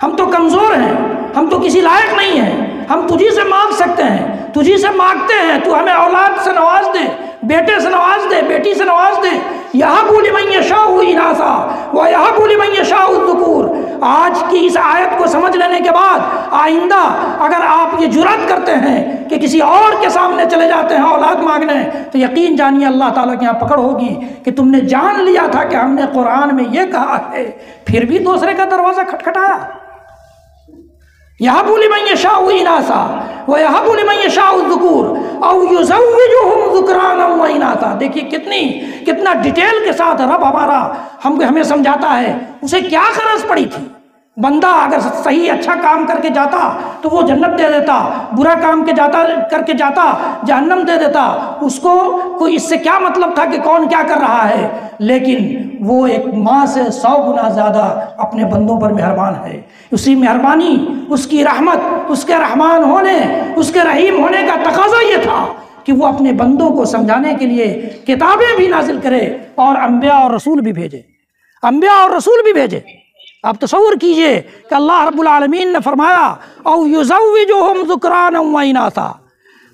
ہم تو کمزور ہیں، ہم تو کسی لائق نہیں ہیں، ہم تجھی سے مانگ سکتے ہیں، تجھی سے مانگتے ہیں، تو ہمیں اولاد سے نواز دے، بیٹے سے نواز دے، بیٹی سے نواز دے۔ یہب لمن یشاء اناثا ویہب لمن یشاء الذکور۔ آج کی اس آیت کو سمجھ لینے کے بعد آئندہ اگر آپ یہ جرات کرتے ہیں کہ کسی اور کے سامنے چلے جاتے ہیں اولاد مانگنے، تو یقین جانیے اللہ تعالیٰ کے یہاں پکڑ ہوگی کہ تم نے جان لیا تھا کہ ہم نے قرآن میں یہ کہا ہے، پھر بھی دوسرے کا دروازہ کھٹکھٹایا۔ یہب لمن یشاء اناثا ویہب لمن یشاء الذکور او یزوجہم ذکرانا واناثا۔ دیکھیے کتنا ڈیٹیل کے ساتھ رب ہمارا ہمیں سمجھاتا ہے۔ اسے کیا غرض پڑی تھی؟ بندہ اگر صحیح اچھا کام کر کے جاتا تو وہ جنت دے دیتا، برا کام کر کے جاتا جہنم دے دیتا۔ اس کو کوئی اس سے کیا مطلب تھا کہ کون کیا کر رہا ہے؟ لیکن وہ ایک ماں سے 100 گنا زیادہ اپنے بندوں پر مہربان ہے۔ اسی مہربانی، اس کی رحمت، اس کے رحمان ہونے، اس کے رحیم ہونے کا تقاضا یہ تھا کہ وہ اپنے بندوں کو سمجھانے کے لیے کتابیں بھی نازل کرے اور انبیاء اور رسول بھی بھیجے، انبیاء اور رسول بھی بھیجے۔ آپ تصور کیجئے کہ اللہ رب العالمین نے فرمایا او یزوجہم ذکرانا واناثا،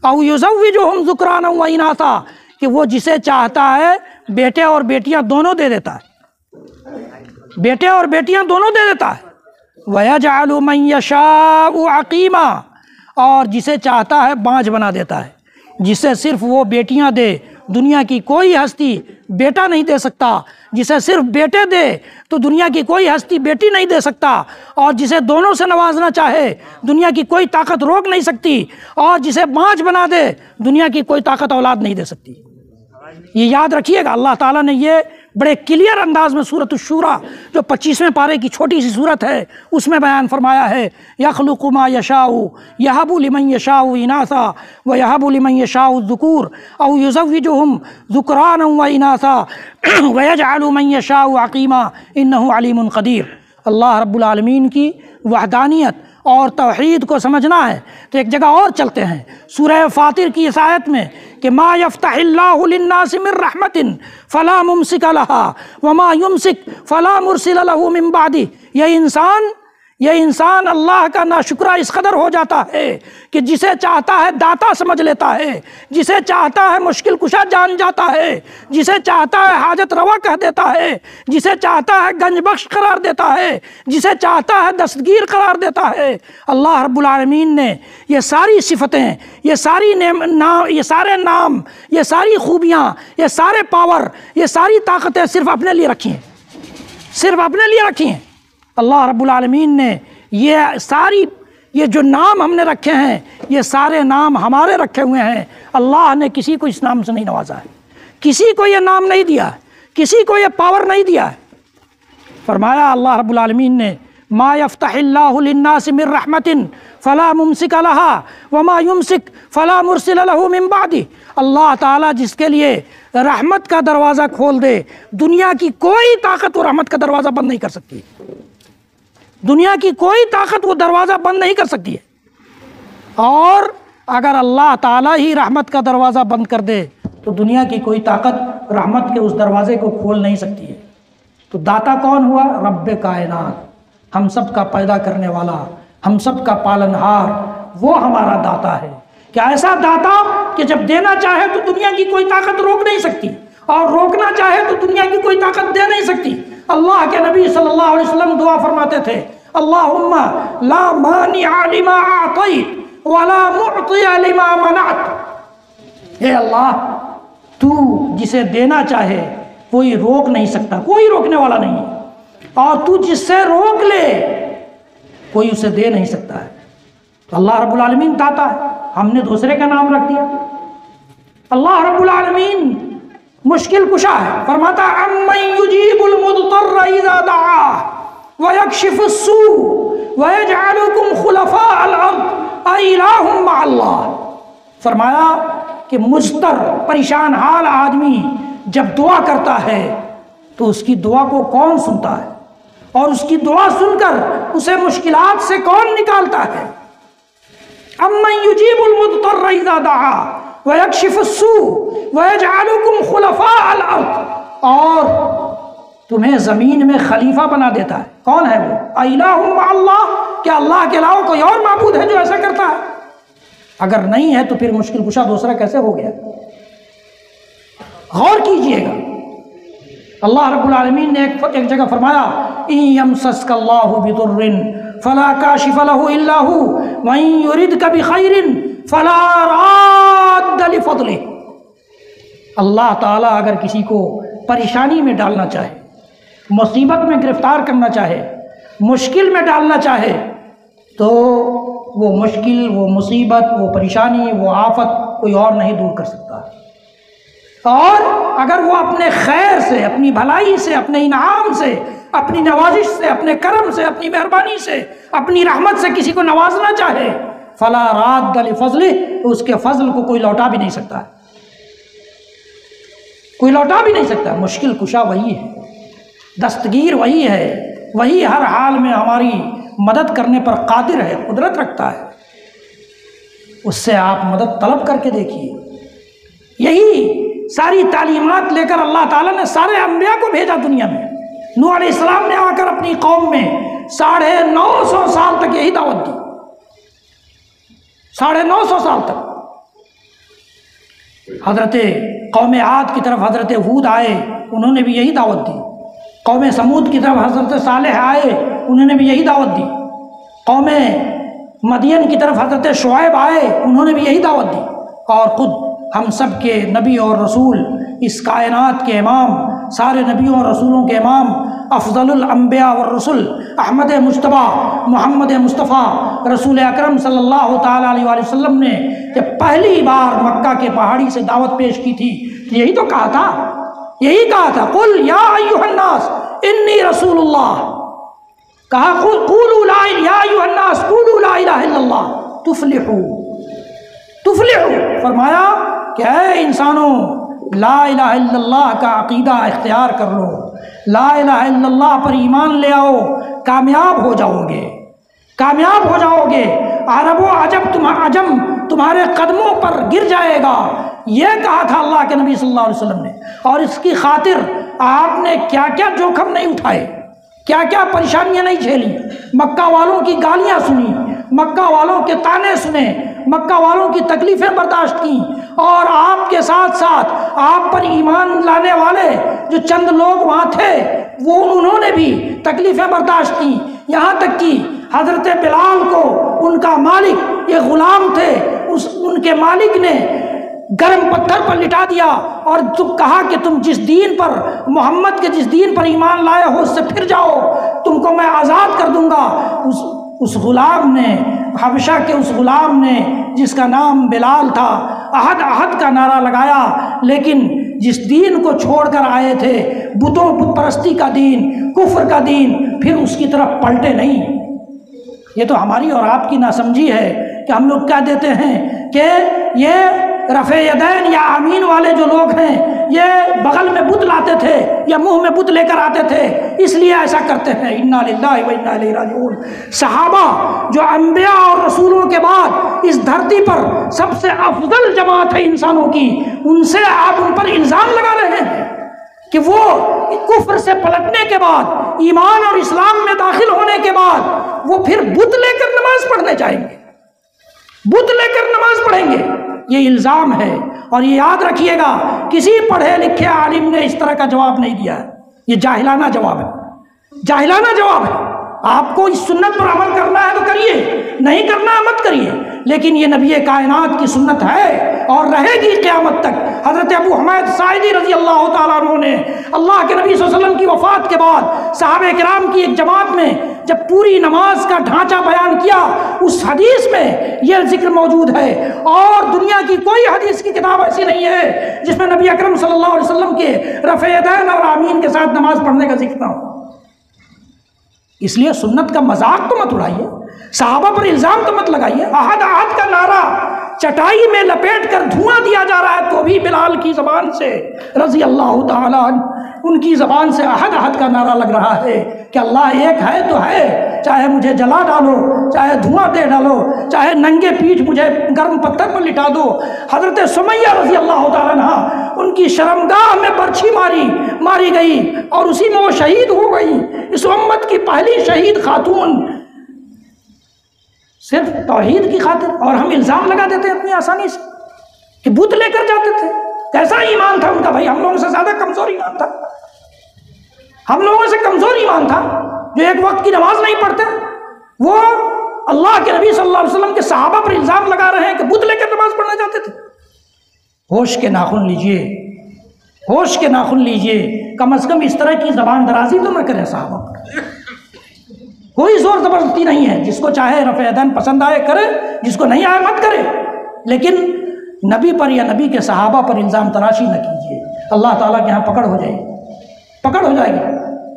او یزوجہم ذکرانا واناثا، کہ وہ جسے چاہتا ہے بیٹے اور بیٹیاں دونوں دے دیتا ہے، بیٹے اور بیٹیاں دونوں دے دیتا ہے۔ وَيَجْعَلُ مَن يَشَاءُ عَقِيمًا، اور جسے چاہتا ہے بانجھ بنا دیتا ہے، جسے صرف وہ بیٹیاں دے، دنیا کی کوئی ہستی بیٹا نہیں دے سکتا، جسے صرف بیٹے دے تو دنیا کی کوئی ہستی بیٹی نہیں دے سکتا، اور جسے دونوں سے نوازنا چاہے دنیا کی کوئی طاقت روک نہیں سکتی، اور جسے بانجھ بنا دے دنیا کی کوئی طاقت اولاد نہیں دے سکتی۔ یہ یاد رکھیے گا، اللہ تعالیٰ نے یہ بڑے کلیئر انداز میں سورۃ الشورى جو 25ویں پارے کی چھوٹی سی سورت ہے اس میں بیان فرمایا ہے، یخلق ما یشاء یہب لمن یشاء اناثا ویہب لمن یشاء الذکور او یزوجہم ذکرانا واناثا ویجعل من یشاء عقیما انہ علیم قدیر۔ اللہ رب العالمین کی وحدانیت اور توحید کو سمجھنا ہے تو ایک جگہ اور چلتے ہیں، سورہ فاطر کی اس آیت میں کہ ما یفتح اللہ للناس من رحمت فلا ممسک لها وما یمسک فلا مرسل له من بعدہ۔ یہ انسان اللہ کا ناشکرہ اس قدر ہو جاتا ہے کہ جسے چاہتا ہے داتا سمجھ لیتا ہے، جسے چاہتا ہے مشکل کشا جان جاتا ہے، جسے چاہتا ہے حاجت روا کہہ دیتا ہے، جسے چاہتا ہے گنج بخش قرار دیتا ہے، جسے چاہتا ہے دستگیر قرار دیتا ہے۔ اللہ رب العالمین نے یہ ساری صفتیں، یہ سارے نام، یہ ساری خوبیاں، یہ سارے پاور، یہ ساری طاقتیں صرف اپنے لیے رکھی ہیں، صرف اپنے لیے رکھی ہیں۔ اللہ رب العالمین نے یہ جو نام ہم نے رکھے ہیں، یہ سارے نام ہمارے رکھے ہوئے ہیں۔ اللہ نے کسی کو اس نام سے نہیں نوازا ہے، کسی کو یہ نام نہیں دیا ہے، کسی کو یہ پاور نہیں دیا ہے۔ فرمایا اللہ رب العالمین نے ما یفتح اللہ للناس من رحمت فلا ممسک لها وما یمسک فلا مرسل له من بعدہ۔ اللہ تعالیٰ جس کے لیے رحمت کا دروازہ کھول دے، دنیا کی کوئی طاقت وہ رحمت کا دروازہ بند نہیں کر سکتی، دنیا کی کوئی طاقت وہ دروازہ بند نہیں کر سکتی ہے۔ اور اگر اللہ تعالیٰ ہی رحمت کا دروازہ بند کر دے تو دنیا کی کوئی طاقت رحمت کے اس دروازے کو کھول نہیں سکتی ہے۔ تو داتا کون ہوا؟ رب کائنات، ہم سب کا پیدا کرنے والا، ہم سب کا پالنہار، وہ ہمارا داتا ہے۔ کیا ایسا داتا کہ جب دینا چاہے تو دنیا کی کوئی طاقت روک نہیں سکتی، اور روکنا چاہے تو دنیا کی کوئی طاقت دے نہیں سکتی۔ اللہ کے نبی صلی اللہ علیہ وسلم دعا فرماتے تھے، اللہم لا مانع لما اعطیت ولا معطی لما منعت۔ اے اللہ، تو جسے دینا چاہے کوئی روک نہیں سکتا، کوئی روکنے والا نہیں، اور تو جس سے روک لے کوئی اسے دے نہیں سکتا ہے۔ تو اللہ رب العالمین داتا ہے، ہم نے دوسرے کا نام رکھ دیا۔ اللہ رب العالمین مشکل کشا ہے، فرماتا امن یجیب المضطر اذا دعاہ ویکشف السوء ویجعلکم خلفاء الارض االہ مع اللہ۔ فرمایا کہ مضطر پریشان حال آدمی جب دعا کرتا ہے تو اس کی دعا کو کون سنتا ہے، اور اس کی دعا سن کر اسے مشکلات سے کون نکالتا ہے؟ امن یجیب المضطر اذا دعا ویکشف السوء ویجعلکم خلفاء الارض، اور تمہیں زمین میں خلیفہ بنا دیتا ہے۔ کون ہے وہ؟ الہ مع اللہ، کیا اللہ کے علاوہ کوئی اور معبود ہے جو ایسا کرتا ہے؟ اگر نہیں ہے تو پھر مشکل کشا دوسرا کیسے ہو گیا؟ غور کیجئے گا۔ اللہ رب العالمین نے ایک جگہ فرمایا ان یمسسک اللہ بضر فلا کاشف له الا هو وان یردک بخیر فلا راد لفضلہ۔ اللہ تعالیٰ اگر کسی کو پریشانی میں ڈالنا چاہے، مصیبت میں گرفتار کرنا چاہے، مشکل میں ڈالنا چاہے، تو وہ مشکل، وہ مصیبت، وہ پریشانی، وہ آفت کوئی اور نہیں دور کر سکتا۔ اور اگر وہ اپنے خیر سے، اپنی بھلائی سے، اپنے انعام سے، اپنی نوازش سے، اپنے کرم سے، اپنی مہربانی سے، اپنی رحمت سے کسی کو نوازنا چاہے، فلا راد لفضلہ، تو اس کے فضل کو کوئی لوٹا بھی نہیں سکتا، کوئی لوٹا بھی نہیں سکتا۔ مشکل کشا وہی ہے، دستگیر وہی ہے، وہی ہر حال میں ہماری مدد کرنے پر قادر ہے، قدرت رکھتا ہے۔ اس سے آپ مدد طلب کر کے دیکھیے۔ یہی ساری تعلیمات لے کر اللہ تعالیٰ نے سارے انبیاء کو بھیجا دنیا میں۔ نوح علیہ السلام نے آ کر اپنی قوم میں 950 سال تک یہی دعوت دی، 950 سال تک۔ حضرت قوم عاد کی طرف حضرت ہود آئے، انہوں نے بھی یہی دعوت دی۔ قوم سمود کی طرف حضرت صالح آئے، انہوں نے بھی یہی دعوت دی۔ قوم مدین کی طرف حضرت شعیب آئے، انہوں نے بھی یہی دعوت دی۔ اور خود ہم سب کے نبی اور رسول، اس کائنات کے امام، سارے نبیوں اور رسولوں کے امام، افضل الانبیاء والرسل احمد مجتبیٰ محمد مصطفیٰ رسول اکرم صلی اللہ تعالیٰ علیہ وآلہ وسلم نے جب پہلی بار مکہ کے پہاڑی سے دعوت پیش کی تھی تو یہی تو کہا تھا، یہی کہا تھا، قل یا ایھا الناس انی رسول اللہ، کہا قولوا لا یا ایھا الناس قولوا لا الہ الا اللہ تفلحوا، تفلحوا، فرمایا کہ اے انسانوں لا الہ الا اللہ کا عقیدہ اختیار کر لو، لا الہ الا اللہ پر ایمان لے آؤ، کامیاب ہو جاؤ گے، کامیاب ہو جاؤ گے، عرب و عجم تمہارے قدموں پر گر جائے گا، یہ کہا تھا اللہ کے نبی صلی اللہ علیہ وسلم نے۔ اور اس کی خاطر آپ نے کیا کیا جوخم نہیں اٹھائے، کیا کیا پریشانیاں نہیں جھیلی، مکہ والوں کی گالیاں سنی، مکہ والوں کے طعنے سنے، مکہ والوں کی تکلیفیں برداشت کی، اور آپ کے ساتھ ساتھ آپ پر ایمان لانے والے جو چند لوگ وہاں تھے وہ انہوں نے بھی تکلیفیں برداشت کی، یہاں تک کہ حضرت بلال کو ان کا مالک، یہ غلام تھے، ان کے مالک نے گرم پتھر پر لٹا دیا اور کہا کہ تم جس دین پر، محمد کے جس دین پر ایمان لائے ہو اس سے پھر جاؤ، تم کو میں آزاد کر دوں گا۔ اس غلام نے، حبشہ کے اس غلام نے جس کا نام بلال تھا، احد احد کا نعرہ لگایا، لیکن جس دین کو چھوڑ کر آئے تھے، بت پرستی کا دین، کفر کا دین، پھر اس کی طرف پلٹے نہیں۔ یہ تو ہماری اور آپ کی ناسمجھی ہے کہ ہم لوگ کہہ دیتے ہیں کہ یہ رفع یدین یا آمین والے جو لوگ ہیں یہ بغل میں بت لاتے تھے یا منہ میں بت لے کر آتے تھے، اس لیے ایسا کرتے ہیں۔ انا للہ و انا الیہ راجعون۔ صحابہ جو انبیاء اور رسولوں کے بعد اس دھرتی پر سب سے افضل جماعت ہے انسانوں کی، ان سے آپ ان پر الزام لگا رہے ہیں کہ وہ کفر سے پلٹنے کے بعد، ایمان اور اسلام میں داخل ہونے کے بعد وہ پھر بت لے کر نماز پڑھنے جائیں گے، بت لے کر نماز پڑھیں گے۔ یہ الزام ہے، اور یہ یاد رکھیے گا کسی پڑھے لکھے عالم نے اس طرح کا جواب نہیں دیا ہے، یہ جاہلانہ جواب ہے، جاہلانہ جواب ہے۔ آپ کو اس سنت پر عمل کرنا ہے تو کریے، نہیں کرنا ہے مت کریے، لیکن یہ نبی کائنات کی سنت ہے اور رہے گی قیامت تک۔ حضرت ابو حمید ساعدی رضی اللہ تعالیٰ عنہ نے اللہ کے نبی صلی اللہ علیہ وسلم کی وفات کے بعد صحابہ کرام کی ایک جماعت میں جب پوری نماز کا ڈھانچہ بیان کیا، اس حدیث میں یہ ذکر موجود ہے، اور دنیا کی کوئی حدیث کی کتاب ایسی نہیں ہے جس میں نبی اکرم صلی اللہ علیہ وسلم کے رفع یدین اور آمین کے ساتھ نماز پڑھنے کا ذکر نہ ہو۔ اس لیے سنت کا مذاق تو مت اڑائیے، صحابہ پر الزام تو مت لگائیے۔ احد احد کا نعرہ چٹائی میں لپیٹ کر دھواں دیا جا رہا ہے تو بھی بلال کی زبان سے رضی اللہ تعالیٰ عنہ، ان کی زبان سے احد احد کا نعرہ لگ رہا ہے کہ اللہ ایک ہے تو ہے، چاہے مجھے جلا ڈالو، چاہے دھواں دے ڈالو، چاہے ننگے پیٹھ مجھے گرم پتھر پر لٹا دو۔ حضرت سمیہ رضی اللہ تعالیٰ عنہ، ان کی شرمگاہ میں برچھی ماری گئی اور اسی میں وہ شہید ہو گئی، اس امت کی پہلی شہید خاتون، صرف توحید کی خاطر۔ اور ہم الزام لگا دیتے ہیں اتنی آسانی سے کہ بت لے کر جاتے تھے۔ کیسا ایمان تھا ان کا بھائی؟ ہم لوگوں سے زیادہ کمزور ایمان تھا، ہم لوگوں سے کمزور ایمان تھا، جو ایک وقت کی نماز نہیں پڑھتے، وہ اللہ کے نبی صلی اللہ علیہ وسلم کے صحابہ پر الزام لگا رہے ہیں کہ بت لے کر نماز پڑھنے جاتے تھے۔ ہوش کے ناخن لیجئے، ہوش کے ناخن لیجئے، کم از کم اس طرح کی زبان درازی تو نہ کریں صحابہ پر۔ کوئی زور زبردستی نہیں ہے، جس کو چاہے رفع یدین پسند آئے کرے، جس کو نہیں آئے مت کرے، لیکن نبی پر یا نبی کے صحابہ پر الزام تراشی نہ کیجیے، اللہ تعالیٰ کے ہاں پکڑ ہو جائے گی۔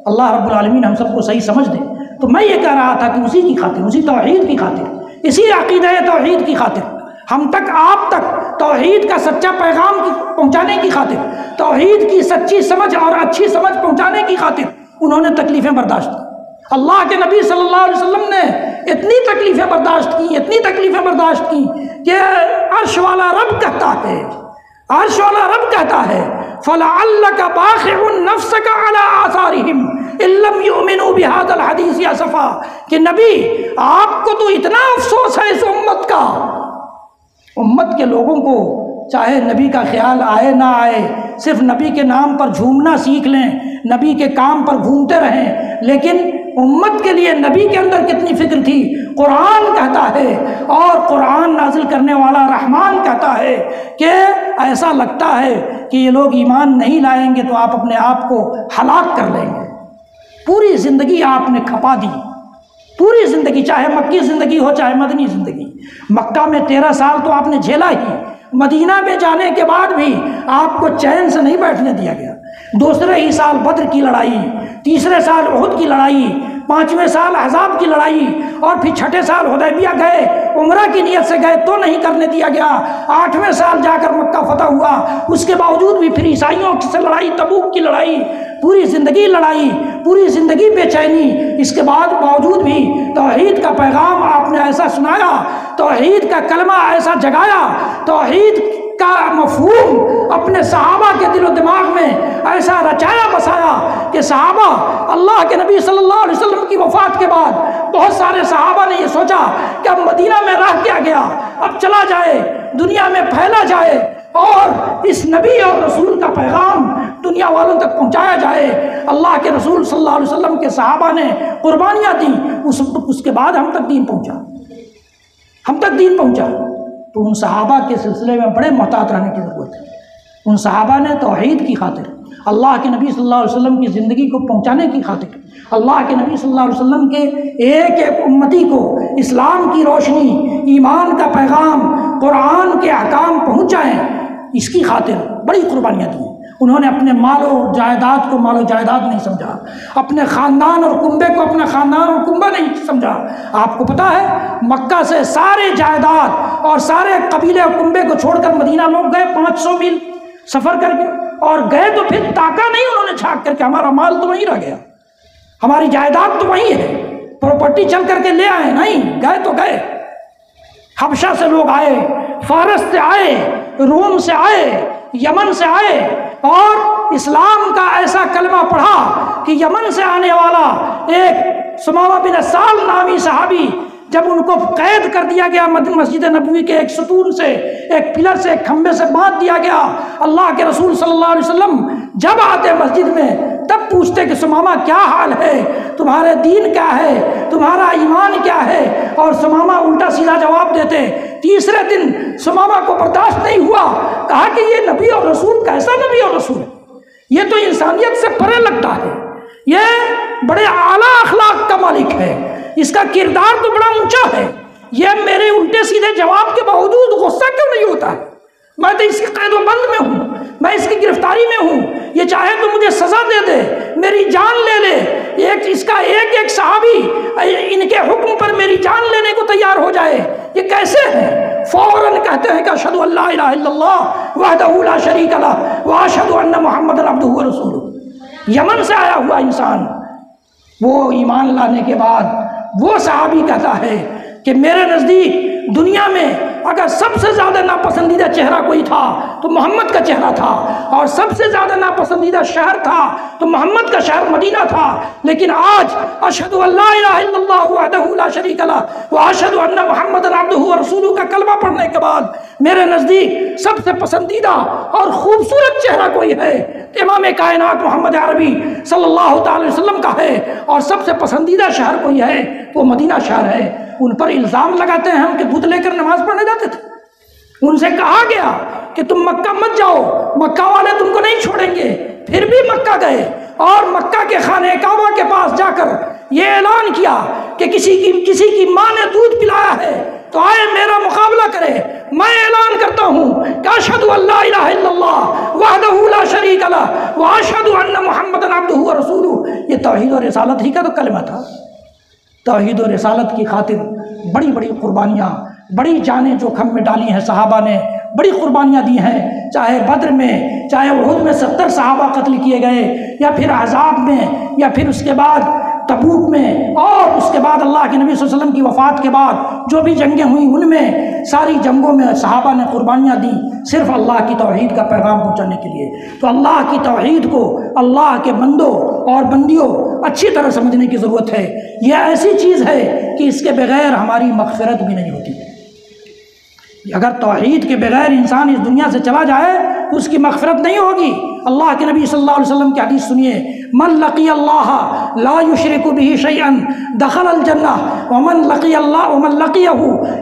اللہ رب العالمین ہم سب کو صحیح سمجھ دے۔ تو میں یہ کہہ رہا تھا کہ اسی کی خاطر، اسی توحید کی خاطر، اسی عقیدہ توحید کی خاطر، ہم تک آپ تک توحید کا سچا پیغام پہنچانے کی خاطر، توحید کی سچی سمجھ اور اچھی سمجھ پہنچانے کی خاطر انہوں نے تکلیفیں برداشت کی۔ اللہ کے نبی صلی اللہ علیہ وسلم نے اتنی تکلیفیں برداشت کی کہ عرش والا رب کہتا ہے فَلَعَلَّكَ بَاخِعٌ نَفْسَكَ عَلَىٰ آثَارِهِمْ إِن لَّمْ يُؤْمِنُوا بِهَٰذَا الْحَدِيثِ أَسَفًا، کہ نبی آپ کو تو اتنا افسوس ہے اس امت کے لوگوں کو، چاہے نبی کا خیال آئے نہ آئے، صرف نبی کے نام پر جھومنا سیکھ لیں، نبی کے کام پر گھومتے رہیں، لیکن امت کے لیے نبی کے اندر کتنی فکر تھی۔ قرآن کہتا ہے، اور قرآن نازل کرنے والا رحمان کہتا ہے کہ ایسا لگتا ہے کہ یہ لوگ ایمان نہیں لائیں گے تو آپ اپنے آپ کو ہلاک کر لیں گے۔ پوری زندگی آپ نے کھپا دی، پوری زندگی، چاہے مکی زندگی ہو چاہے مدنی زندگی۔ مکہ میں 13 سال تو آپ نے جھیلا ہی، مدینہ میں جانے کے بعد بھی آپ کو چین سے نہیں بیٹھنے دیا گیا۔ دوسرے ہی سال بدر کی لڑائی، تیسرے سال احد کی لڑائی، 5ویں سال احزاب کی لڑائی، اور پھر 6ٹھے سال حدیبیہ گئے، عمرہ کی نیت سے گئے تو نہیں کرنے دیا گیا۔ 8ویں سال جا کر مکہ فتح ہوا، اس کے باوجود بھی پھر عیسائیوں سے لڑائی، تبوک کی لڑائی، پوری زندگی لڑائی، پوری زندگی بے چینی، اس کے بعد باوجود بھی توحید کا پیغام آپ نے ایسا سنایا، توحید کا کلمہ ایسا جگایا، توحید کا مفہوم اپنے صحابہ کے دل و دماغ میں ایسا رچایا بسایا کہ صحابہ، اللہ کے نبی صلی اللہ علیہ وسلم کی وفات کے بعد بہت سارے صحابہ نے یہ سوچا کہ اب مدینہ میں رہ کیا گیا، اب چلا جائے، دنیا میں پھیلا جائے اور اس نبی اور رسول کا پیغام دنیا والوں تک پہنچایا جائے۔ اللہ کے رسول صلی اللہ علیہ وسلم کے صحابہ نے قربانیاں دیں، اس کے بعد ہم تک دین پہنچا۔ تو ان صحابہ کے سلسلے میں بڑے محتاط رہنے کی ضرورت ہے۔ ان صحابہ نے توحید کی خاطر، اللہ کے نبی صلی اللہ علیہ وسلم کی زندگی کو پہنچانے کی خاطر، اللہ کے نبی صلی اللہ علیہ وسلم کے ایک ایک امتی کو اسلام کی روشنی، ایمان کا پیغام، قرآن کے احکام پہنچائیں، اس کی خاطر بڑی قربانیاں دی۔ انہوں نے اپنے مال و جائیداد کو مال و جائیداد نہیں سمجھا، اپنے خاندان اور کنبے کو اپنا خاندان اور کنبہ نہیں سمجھا۔ آپ کو پتہ ہے مکہ سے سارے جائیداد اور سارے قبیلے اور کنبے کو چھوڑ کر مدینہ لوگ گئے 500 میل سفر کر کے، اور گئے تو پھر تاکہ نہیں انہوں نے جھانک کر کے ہمارا مال تو وہیں رہ گیا، ہماری جائیداد تو وہیں ہے، پراپرٹی چل کر کے لے آئے، نہیں گئے تو گئے۔ حبشہ سے لوگ آئے، فارس سے آئے، روم سے آئے، یمن سے آئے، اور اسلام کا ایسا کلمہ پڑھا کہ یمن سے آنے والا ایک سمامہ بن اسال نامی صحابی، جب ان کو قید کر دیا گیا مسجد نبوی کے ایک ستون سے، ایک پلر سے، ایک کھمبے سے باندھ دیا گیا، اللہ کے رسول صلی اللہ علیہ وسلم جب آتے مسجد میں تب پوچھتے کہ سمامہ کیا حال ہے، تمہارے دین کیا ہے، تمہارا ایمان کیا ہے، اور سمامہ الٹا سیدھا جواب دیتے۔ تیسرے دن سمامہ کو برداشت نہیں ہوا، کہا کہ یہ نبی اور رسول کیسا نبی اور رسول ہے، یہ تو انسانیت سے پرے لگتا ہے، یہ بڑے اعلیٰ اخلاق کا مالک ہے، اس کا کردار تو بڑا اونچا ہے، یہ میرے الٹے سیدھے جواب کے باوجود غصہ کیوں نہیں ہوتا ہے؟ میں تو اس کی قید و بند میں ہوں، میں اس کی گرفتاری میں ہوں، یہ چاہے تو مجھے سزا دے دے، میری جان لے لے، اس کا ایک ایک صحابی ان کے حکم پر میری جان لینے کو تیار ہو جائے، یہ کیسے ہے؟ فوراً کہتے ہیں کہ اشہدو ان لا الہ الا اللہ وحدہ لا شریک لہ واشہد ان محمدا عبدہ ورسولہ۔ یمن سے آیا ہوا انسان، وہ ایمان لانے کے بعد وہ صحابی کہتا ہے کہ میرے نزدیک دنیا میں اگر سب سے زیادہ ناپسندیدہ چہرہ کوئی تھا تو محمد کا چہرہ تھا، اور سب سے زیادہ ناپسندیدہ شہر تھا تو محمد کا شہر مدینہ تھا، لیکن آج اشہد ان لا الہ الا اللہ وحدہ لا شریک لہ واشہد ان محمدا عبدہ ورسولہ کا کلمہ پڑھنے کے بعد میرے نزدیک سب سے پسندیدہ اور خوبصورت چہرہ کوئی ہے امام کائنات محمد عربی صلی اللہ تعالی وسلم کا ہے، اور سب سے پسندیدہ شہر کوئی ہے وہ مدینہ شہر ہے۔ ان پر الزام لگاتے ہیں ہم کہ بت لے کر نماز پڑھنے جاتے تھے، ان سے کہا گیا کہ تم مکہ مت جاؤ، مکہ والے تم کو نہیں چھوڑیں گے، پھر بھی مکہ گئے، اور مکہ کے خانہ کعبہ کے پاس جا کر یہ اعلان کیا کہ کسی کی ماں نے دودھ پلایا ہے تو آئے میرا مقابلہ کرے۔ میں اعلان کرتا ہوں کہ اشہد ان لا الہ الا اللہ وحدہ لا شریک لہ واشہد ان محمدًا عبدہ ورسولہ۔ یہ توحید و رسالت ہی کا تو کلمہ تھا۔ توحید و رسالت کی خاطر بڑی بڑی قربانیاں، بڑی جانیں جوکھم میں ڈالی ہیں، صحابہ نے بڑی قربانیاں دی ہیں، چاہے بدر میں، چاہے احد میں 70 صحابہ قتل کیے گئے، یا پھر احزاب میں، یا پھر اس کے بعد تبوک میں، اور اس کے بعد اللہ کے نبی صلی اللہ علیہ وسلم کی وفات کے بعد جو بھی جنگیں ہوئیں ان میں ساری جنگوں میں صحابہ نے قربانیاں دیں صرف اللہ کی توحید کا پیغام پہنچانے کے لیے۔ تو اللہ کی توحید کو اللہ کے بندوں اور بندیوں اچھی طرح سمجھنے کی ضرورت ہے۔ یہ ایسی چیز ہے کہ اس کے بغیر ہماری مغفرت بھی نہیں ہوتی۔ اگر توحید کے بغیر انسان اس دنیا سے چلا جائے تو اس کی مغفرت نہیں ہوگی۔ اللہ کے نبی صلی اللہ علیہ وسلم کی حدیث سنیے، من لقی اللہ لا یشرک بہ شیئا دخل الجنہ ومن لقی اللہ ومن لقیہ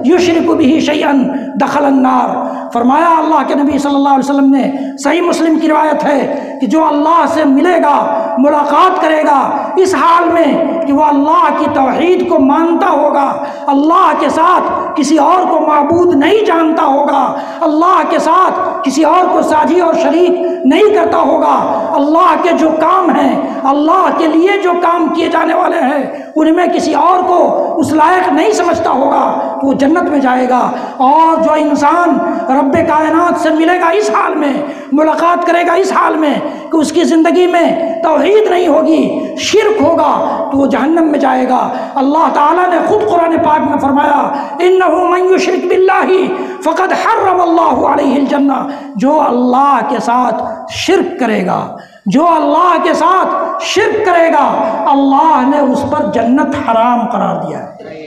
یشرک بہ شیئا دخل النار۔ فرمایا اللہ کے نبی صلی اللہ علیہ وسلم نے، صحیح مسلم کی روایت ہے کہ جو اللہ سے ملے گا، ملاقات کرے گا اس حال میں کہ وہ اللہ کی توحید کو مانتا ہوگا، اللہ کے ساتھ کسی اور کو معبود نہیں جانتا ہوگا، اللہ کے ساتھ کسی اور کو ساجی اور شریک نہیں کرتا ہوگا، اللہ کے جو کام ہیں، اللہ کے لیے جو کام کیے جانے والے ہیں ان میں کسی اور کو اس لائق نہیں سمجھتا ہوگا تو وہ جنت میں جائے گا۔ اور جو انسان رب کائنات سے ملے گا اس حال میں، ملاقات کرے گا اس حال میں کہ اس کی زندگی میں توحید نہیں ہوگی، شرک ہوگا، تو وہ جہنم میں جائے گا۔ اللہ تعالیٰ نے خود قرآن پاک میں فرمایا، انہ من یشرک باللہ فقد حرم اللہ علیہ الجنہ۔ جو اللہ کے ساتھ شرک کرے گا، جو اللہ کے ساتھ شرک کرے گا، اللہ نے اس پر جنت حرام قرار دیا ہے۔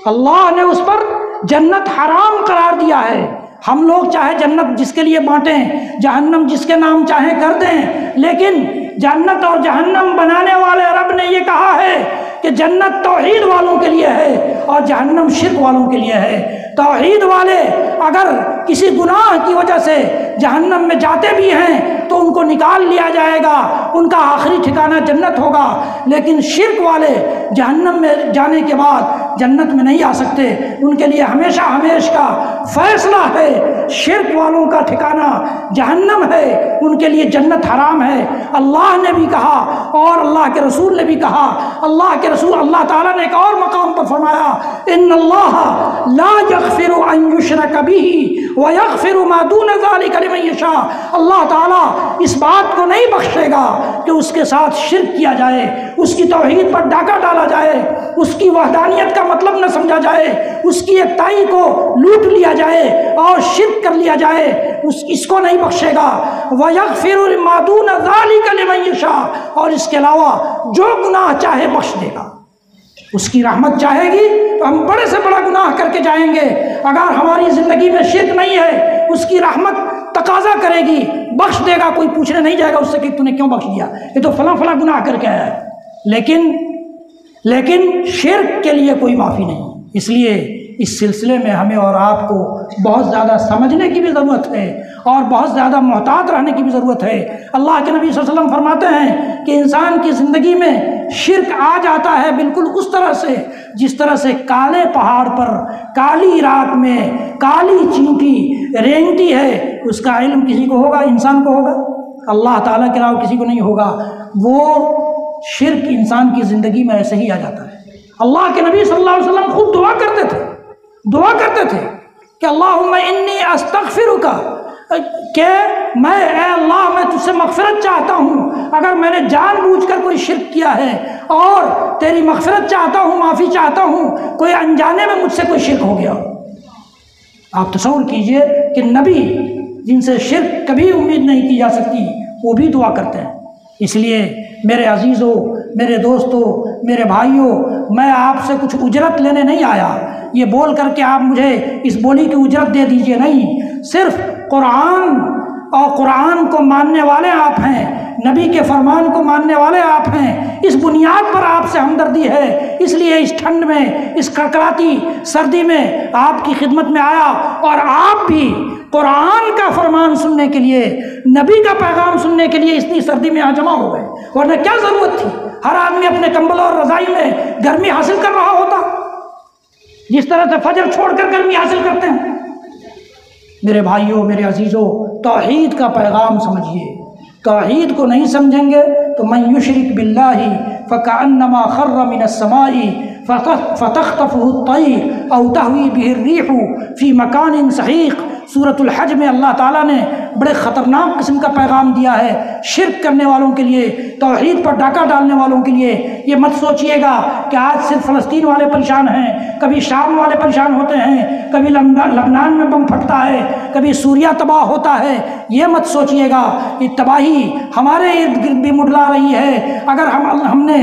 اللہ نے اس پر جنت حرام قرار دیا ہے۔ ہم لوگ چاہے جنت جس کے لیے بانٹیں، جہنم جس کے نام چاہیں کر دیں، لیکن جنت اور جہنم بنانے والے رب نے یہ کہا ہے کہ جنت توحید والوں کے لیے ہے اور جہنم شرک والوں کے لیے ہے۔ توحید والے اگر کسی گناہ کی وجہ سے جہنم میں جاتے بھی ہیں تو ان کو نکال لیا جائے گا، ان کا آخری ٹھکانہ جنت ہوگا، لیکن شرک والے جہنم میں جانے کے بعد جنت میں نہیں آ سکتے، ان کے لیے ہمیشہ ہمیشہ کا فیصلہ ہے۔ شرک والوں کا ٹھکانہ جہنم ہے، ان کے لیے جنت حرام ہے۔ اللہ نے بھی کہا اور اللہ کے رسول نے بھی کہا، اللہ کے رسول اللہ تعالیٰ نے ایک اور مقام پر فرمایا، ان اللہ لا یغفر ان یشرک بہ ویغفر ما دون ذلک لمن یشاء۔ اللہ تعالیٰ اس بات کو نہیں بخشے گا کہ اس کے ساتھ شرک کیا جائے، اس کی توحید پر ڈاکہ ڈالا جائے، اس کی وحدانیت کا مطلب نہ سمجھا جائے، اس کی یکتائی کو لوٹ لیا جائے اور شرک کر لیا جائے، اس کو نہیں بخشے گا۔ وَيَغْفِرُ مَا دُونَ ذَلِكَ لِمَن يَشَاءُ، اور اس کے علاوہ جو گناہ چاہے بخش دے گا۔ اس کی رحمت چاہے گی تو ہم بڑے سے بڑا گناہ کر کے جائیں گے، اگر ہماری زندگی میں شرک نہیں ہے اس کی رحمت تقاضا کرے گی، بخش دے گا، کوئی پوچھنے نہیں جائے گا اس سے کہ تو نے کیوں بخش دیا، یہ تو فلاں فلاں گناہ کر کے آیا ہے۔ لیکن شرک کے لیے کوئی معافی نہیں۔ اس لیے اس سلسلے میں ہمیں اور آپ کو بہت زیادہ سمجھنے کی بھی ضرورت ہے اور بہت زیادہ محتاط رہنے کی بھی ضرورت ہے۔ اللہ کے نبی صلی اللہ علیہ وسلم فرماتے ہیں کہ انسان کی زندگی میں شرک آ جاتا ہے بالکل اس طرح سے جس طرح سے کالے پہاڑ پر کالی رات میں کالی چینٹی رینگتی ہے، اس کا علم کسی کو ہوگا، انسان کو ہوگا، اللہ تعالیٰ کے علاوہ کسی کو نہیں ہوگا۔ وہ شرک انسان کی زندگی میں ایسے ہی آ جاتا ہے۔ اللہ کے نبی صلی اللہ علیہ وسلم خود دعا کرتے تھے کہ اللہم انی استغفرک، کہ اے اللہ میں تجھ سے مغفرت چاہتا ہوں اگر میں نے جان بوجھ کر کوئی شرک کیا ہے، اور تیری مغفرت چاہتا ہوں، معافی چاہتا ہوں کوئی انجانے میں مجھ سے کوئی شرک ہو گیا۔ آپ تصور کیجئے کہ نبی جن سے شرک کبھی امید نہیں کی جا سکتی وہ بھی دعا کرتے ہیں۔ اس لیے میرے عزیزوں، میرے دوستوں، میرے بھائیوں، میں آپ سے کچھ اجرت لینے نہیں آیا، یہ بول کر کہ آپ مجھے اس بولی کی اجرت دے دیجئے، نہیں، صرف قرآن اور قرآن کو ماننے والے آپ ہیں، نبی کے فرمان کو ماننے والے آپ ہیں، اس بنیاد پر آپ سے ہمدردی ہے، اس لیے اس ٹھنڈ میں، اس کڑکڑاتی سردی میں آپ کی خدمت میں آیا، اور آپ بھی قرآن کا فرمان سننے کے لیے، نبی کا پیغام سننے کے لیے اتنی سردی میں یہاں جمع ہو گئے، ورنہ کیا ضرورت تھی؟ ہر آدمی اپنے کمبل اور رضائی میں گرمی حاصل کر رہا ہوتا، جس طرح سے فجر چھوڑ کر گرمی حاصل کرتے ہیں۔ میرے بھائیوں، میرے عزیزوں، توحید کا پیغام سمجھیے۔ توحید کو نہیں سمجھیں گے تو من یشرک باللہ فکأنما خر من السماء فتخطفه الطیر او تہوی بہ الریح فی مکان سحیق۔ سورۃ الحج میں اللہ تعالیٰ نے بڑے خطرناک قسم کا پیغام دیا ہے شرک کرنے والوں کے لیے، توحید پر ڈاکہ ڈالنے والوں کے لیے۔ یہ مت سوچئے گا کہ آج صرف فلسطین والے پریشان ہیں، کبھی شام والے پریشان ہوتے ہیں، کبھی لبنان میں بم پھٹتا ہے، کبھی سوریہ تباہ ہوتا ہے۔ یہ مت سوچئے گا، یہ تباہی ہمارے ارد گرد بھی منڈلا رہی ہے۔ اگر ہم نے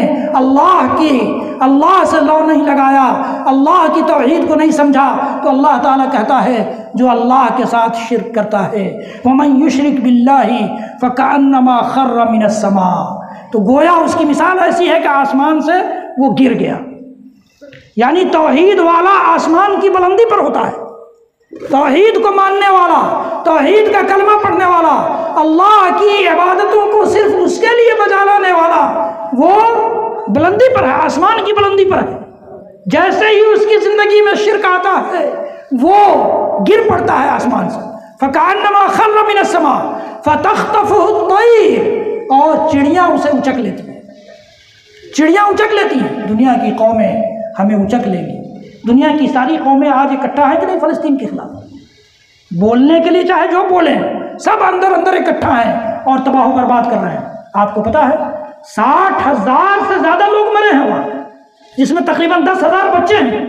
اللہ سے لو نہیں لگایا، اللہ کی توحید کو نہیں سمجھا، تو اللہ تعالیٰ کہتا ہے جو اللہ کے ساتھ شرک کرتا ہے وَمَن يُشْرِكْ بِاللَّهِ فَكَأَنَّمَا خَرَّ مِنَ السَّمَاءِ، تو گویا اس کی مثال ایسی ہے کہ آسمان سے وہ گر گیا۔ یعنی توحید والا آسمان کی بلندی پر ہوتا ہے، توحید کو ماننے والا، توحید کا کلمہ پڑھنے والا، اللہ کی عبادتوں کو صرف اس کے لیے بجا لانے والا، وہ بلندی پر ہے، آسمان کی بلندی پر ہے۔ جیسے ہی اس کی زندگی میں شرک آتا ہے وہ گر پڑتا ہے آسمان سے، فَكَأَنَّمَا خَرَّ مِنَ السَّمَاءِ فَتَخْطَفُهُ الطَّيْرُ، اور چڑیاں اسے اچک لیتی ہیں، چڑیاں اچک لیتی ہیں۔ دنیا کی قومیں ہمیں اچک لیں گی، دنیا کی ساری قومیں آج اکٹھا ہیں کہ نہیں فلسطین کے خلاف؟ بولنے کے لیے چاہے جو بولیں، سب اندر اندر اکٹھا ہیں اور تباہ و برباد کر رہے ہیں۔ آپ کو پتا ہے 60,000 سے زیادہ لوگ مرے ہیں وہاں، جس میں تقریباً 10,000 بچے ہیں۔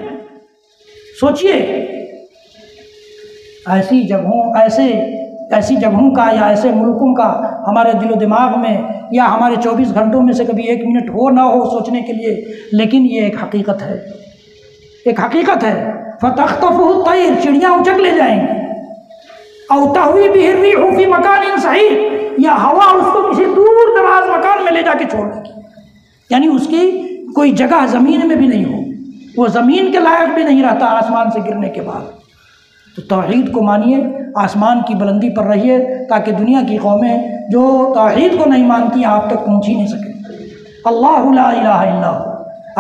سوچئے ایسی جگہوں کا یا ایسے ملکوں کا ہمارے دل و دماغ میں یا ہمارے 24 گھنٹوں میں سے کبھی 1 منٹ ہو نہ ہو سوچنے کے لیے، لیکن یہ ایک حقیقت ہے، ایک حقیقت ہے۔ فَتَخْطَفُهُ الطَّيْرُ، چڑیاں اچک لے جائیں گی، اَوْ تَهْوِي بِهِ الرِّيحُ فِي مَكَانٍ صَحِيحٍ، یا ہوا اس کو کسی دور دراز مکان میں لے جا کے چھوڑ دے گی، یعنی اس کی کوئی جگہ زمین میں بھی نہیں ہو، وہ زمین کے لائق بھی نہیں رہتا آسمان سے گرنے کے بعد۔ تو توحید کو مانیے، آسمان کی بلندی پر رہیے، تاکہ دنیا کی قومیں جو توحید کو نہیں مانتی ہیں آپ تک پہنچ ہی نہیں سکیں۔ اللہ لا الہ الا ہو،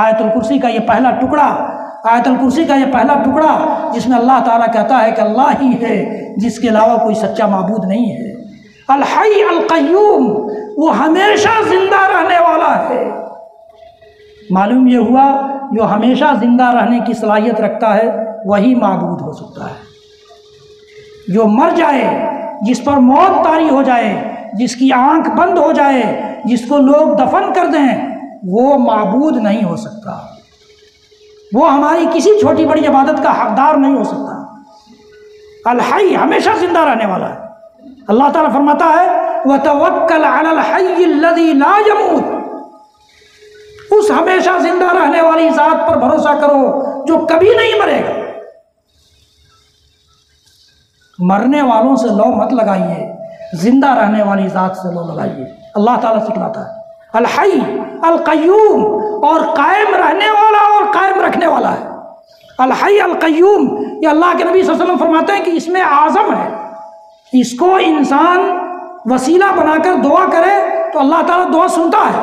آیت الکرسی کا یہ پہلا ٹکڑا، آیت الکرسی کا یہ پہلا ٹکڑا جس میں اللہ تعالیٰ کہتا ہے کہ اللہ ہی ہے جس کے علاوہ کوئی سچا معبود نہیں ہے۔ الحی القیوم، وہ ہمیشہ زندہ رہنے والا ہے۔ معلوم یہ ہوا جو ہمیشہ زندہ رہنے کی صلاحیت رکھتا ہے وہی معبود ہو سکتا ہے۔ جو مر جائے، جس پر موت طاری ہو جائے، جس کی آنکھ بند ہو جائے، جس کو لوگ دفن کر دیں، وہ معبود نہیں ہو سکتا، وہ ہماری کسی چھوٹی بڑی عبادت کا حقدار نہیں ہو سکتا۔ الحی ہمیشہ زندہ رہنے والا ہے۔ اللہ تعالیٰ فرماتا ہے وَتَوَكَّلْ عَلَى الْحَيِّ الَّذِي لَا يَمُوتُ، اس ہمیشہ زندہ رہنے والی ذات پر بھروسہ کرو جو کبھی نہیں مرے گا۔ مرنے والوں سے لو مت لگائیے، زندہ رہنے والی ذات سے لو لگائیے۔ اللہ تعالیٰ سکھلاتا ہے الحی القیوم، اور قائم رہنے والا اور قائم رکھنے والا ہے۔ الحی القیوم، یہ اللہ کے نبی صلی اللہ علیہ وسلم فرماتے ہیں کہ اس میں اعظم ہے، اس کو انسان وسیلہ بنا کر دعا کرے تو اللہ تعالیٰ دعا سنتا ہے۔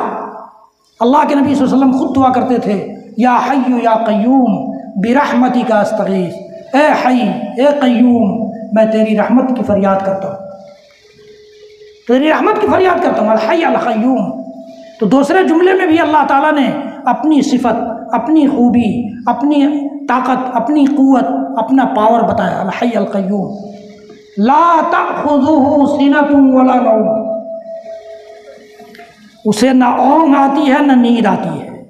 اللہ کے نبی صلی اللہ علیہ وسلم خود دعا کرتے تھے یا حی یا قیوم برحمتک استغیث، اے حی اے قیوم میں تیری رحمت کی فریاد کرتا ہوں، تیری رحمت کی فریاد کرتا ہوں، الحی القیوم۔ تو دوسرے جملے میں بھی اللہ تعالیٰ نے اپنی صفت، اپنی خوبی، اپنی طاقت، اپنی قوت، اپنا پاور بتایا، الحی القیوم لا تأخذہ سنۃ ولا نوم، اسے نہ اونگ آتی ہے نہ نیند آتی ہے۔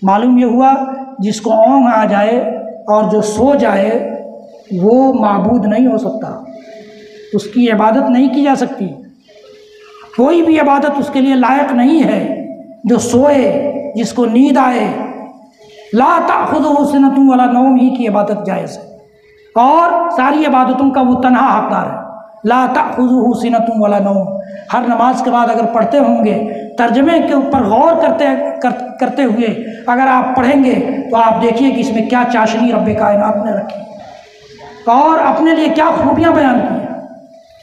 معلوم یہ ہوا جس کو اونگ آ جائے اور جو سو جائے وہ معبود نہیں ہو سکتا، اس کی عبادت نہیں کی جا سکتی، کوئی بھی عبادت اس کے لیے لائق نہیں ہے۔ جو سوئے، جس کو نیند آئے، لا تأخذہ سنۃ ولا نوم ہی کی عبادت جائز ہے، اور ساری عبادتوں کا وہ تنہا حقدار ہے۔ لا تأخذہ سنۃ ولا نوم، ہر نماز کے بعد اگر پڑھتے ہوں گے، ترجمے کے اوپر غور کرتے ہوئے اگر آپ پڑھیں گے تو آپ دیکھیے کہ اس میں کیا چاشنی رب کائنات نے رکھی۔ اور اپنے لیے کیا خوبیاں بیان کی ہیں۔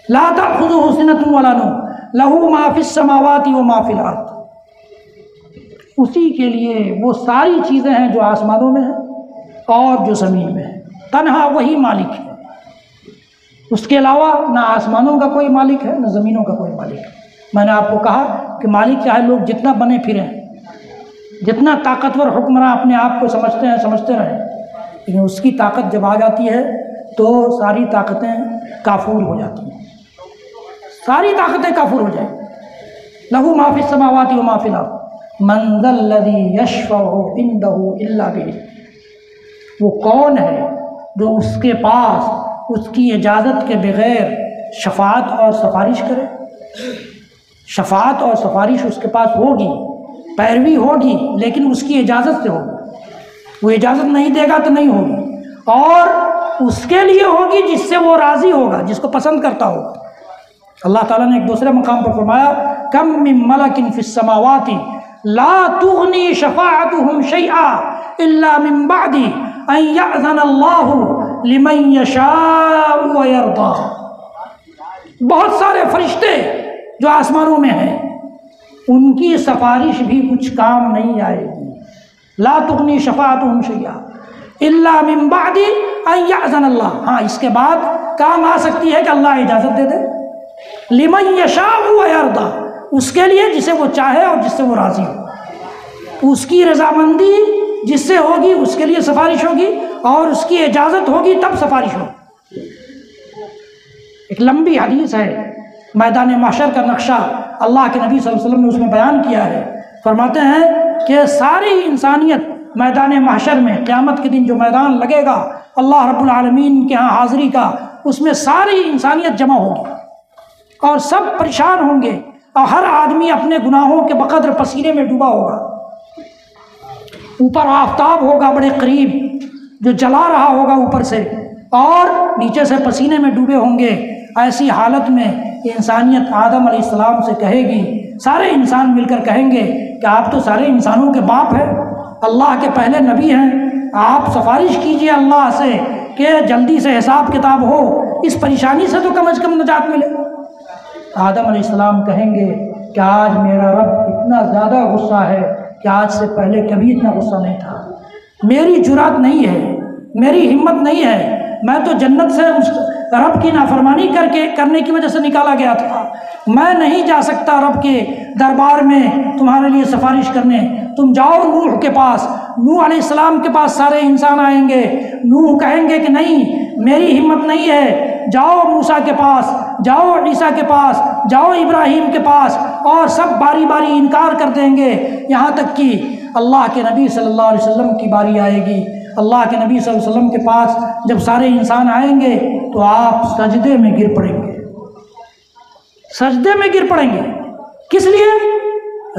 لا تأخذہ سنۃ ولا نوم لہ ما فی السماوات و ما فی الارض، اسی کے لیے وہ ساری چیزیں ہیں جو آسمانوں میں ہیں اور جو زمین میں ہیں، تنہا وہی مالک ہے، اس کے علاوہ نہ آسمانوں کا کوئی مالک ہے نہ زمینوں کا کوئی مالک ہے۔ میں نے آپ کو کہا کہ مالک چاہے لوگ جتنا بنے پھریں، جتنا طاقتور حکمراں اپنے آپ کو سمجھتے ہیں سمجھتے رہیں، لیکن اس کی طاقت جب آ جاتی ہے تو ساری طاقتیں کافور ہو جاتی ہیں، ساری طاقتیں کافور ہو جائیں۔ لہ ما فی السماوات و ما فی الارض من ذا الذی یشفع عندہ الا بإذنہ، وہ کون ہے جو اس کے پاس اس کی اجازت کے بغیر شفاعت اور سفارش کرے؟ شفاعت اور سفارش اس کے پاس ہوگی، پیروی ہوگی، لیکن اس کی اجازت سے ہوگی، وہ اجازت نہیں دے گا تو نہیں ہوگی، اور اس کے لیے ہوگی جس سے وہ راضی ہوگا، جس کو پسند کرتا ہوگا۔ اللہ تعالیٰ نے ایک دوسرے مقام پر فرمایا کم من ملک فی السماوات لا تغنی شفاعتهم شیئا الا من بعد ان یأذن اللہ لمن یشاء ویرضی، بہت سارے فرشتے جو آسمانوں میں ہیں ان کی سفارش بھی کچھ کام نہیں آئے گی، لا تغنی شفاعتهم شیئا الا من بعد ان یأذن اللہ، ہاں اس کے بعد کام آ سکتی ہے کہ اللہ اجازت دے دے، لمن یشاء ویرضی، اس کے لیے جسے وہ چاہے اور جس سے وہ راضی ہو، اس کی رضامندی جس سے ہوگی اس کے لیے سفارش ہوگی، اور اس کی اجازت ہوگی تب سفارش ہوگی۔ ایک لمبی حدیث ہے، میدان محشر کا نقشہ اللہ کے نبی صلی اللہ علیہ وسلم نے اس میں بیان کیا ہے، فرماتے ہیں کہ ساری انسانیت میدان محشر میں قیامت کے دن جو میدان لگے گا اللہ رب العالمین کے ہاں حاضری کا، اس میں ساری انسانیت جمع ہوگی اور سب پریشان ہوں گے، اور ہر آدمی اپنے گناہوں کے بقدر پسینے میں ڈوبا ہوگا، اوپر آفتاب ہوگا بڑے قریب جو جلا رہا ہوگا اوپر سے، اور نیچے سے پسینے میں ڈوبے ہوں گے۔ ایسی حالت میں انسانیت آدم علیہ السلام سے کہے گی، سارے انسان مل کر کہیں گے کہ آپ تو سارے انسانوں کے باپ ہیں، اللہ کے پہلے نبی ہیں، آپ سفارش کیجئے اللہ سے کہ جلدی سے حساب کتاب ہو، اس پریشانی سے تو کم از کم نجات ملے۔ آدم علیہ السلام کہیں گے کہ آج میرا رب اتنا زیادہ غصہ ہے کہ آج سے پہلے کبھی اتنا غصہ نہیں تھا، میری جرات نہیں ہے، میری ہمت نہیں ہے، میں تو جنت سے اس رب کی نافرمانی کرنے کی وجہ سے نکالا گیا تھا، میں نہیں جا سکتا رب کے دربار میں تمہارے لیے سفارش کرنے، تم جاؤ نوح کے پاس، نوح علیہ السلام کے پاس سارے انسان آئیں گے، نوح کہیں گے کہ نہیں میری ہمت نہیں ہے، جاؤ موسیٰ کے پاس، جاؤ عیسیٰ کے پاس، جاؤ ابراہیم کے پاس، اور سب باری باری انکار کر دیں گے، یہاں تک کہ اللہ کے نبی صلی اللہ علیہ وسلم کی باری آئے گی۔ اللہ کے نبی صلی اللہ علیہ وسلم کے پاس جب سارے انسان آئیں گے تو آپ سجدے میں گر پڑیں گے، سجدے میں گر پڑیں گے، کس لیے؟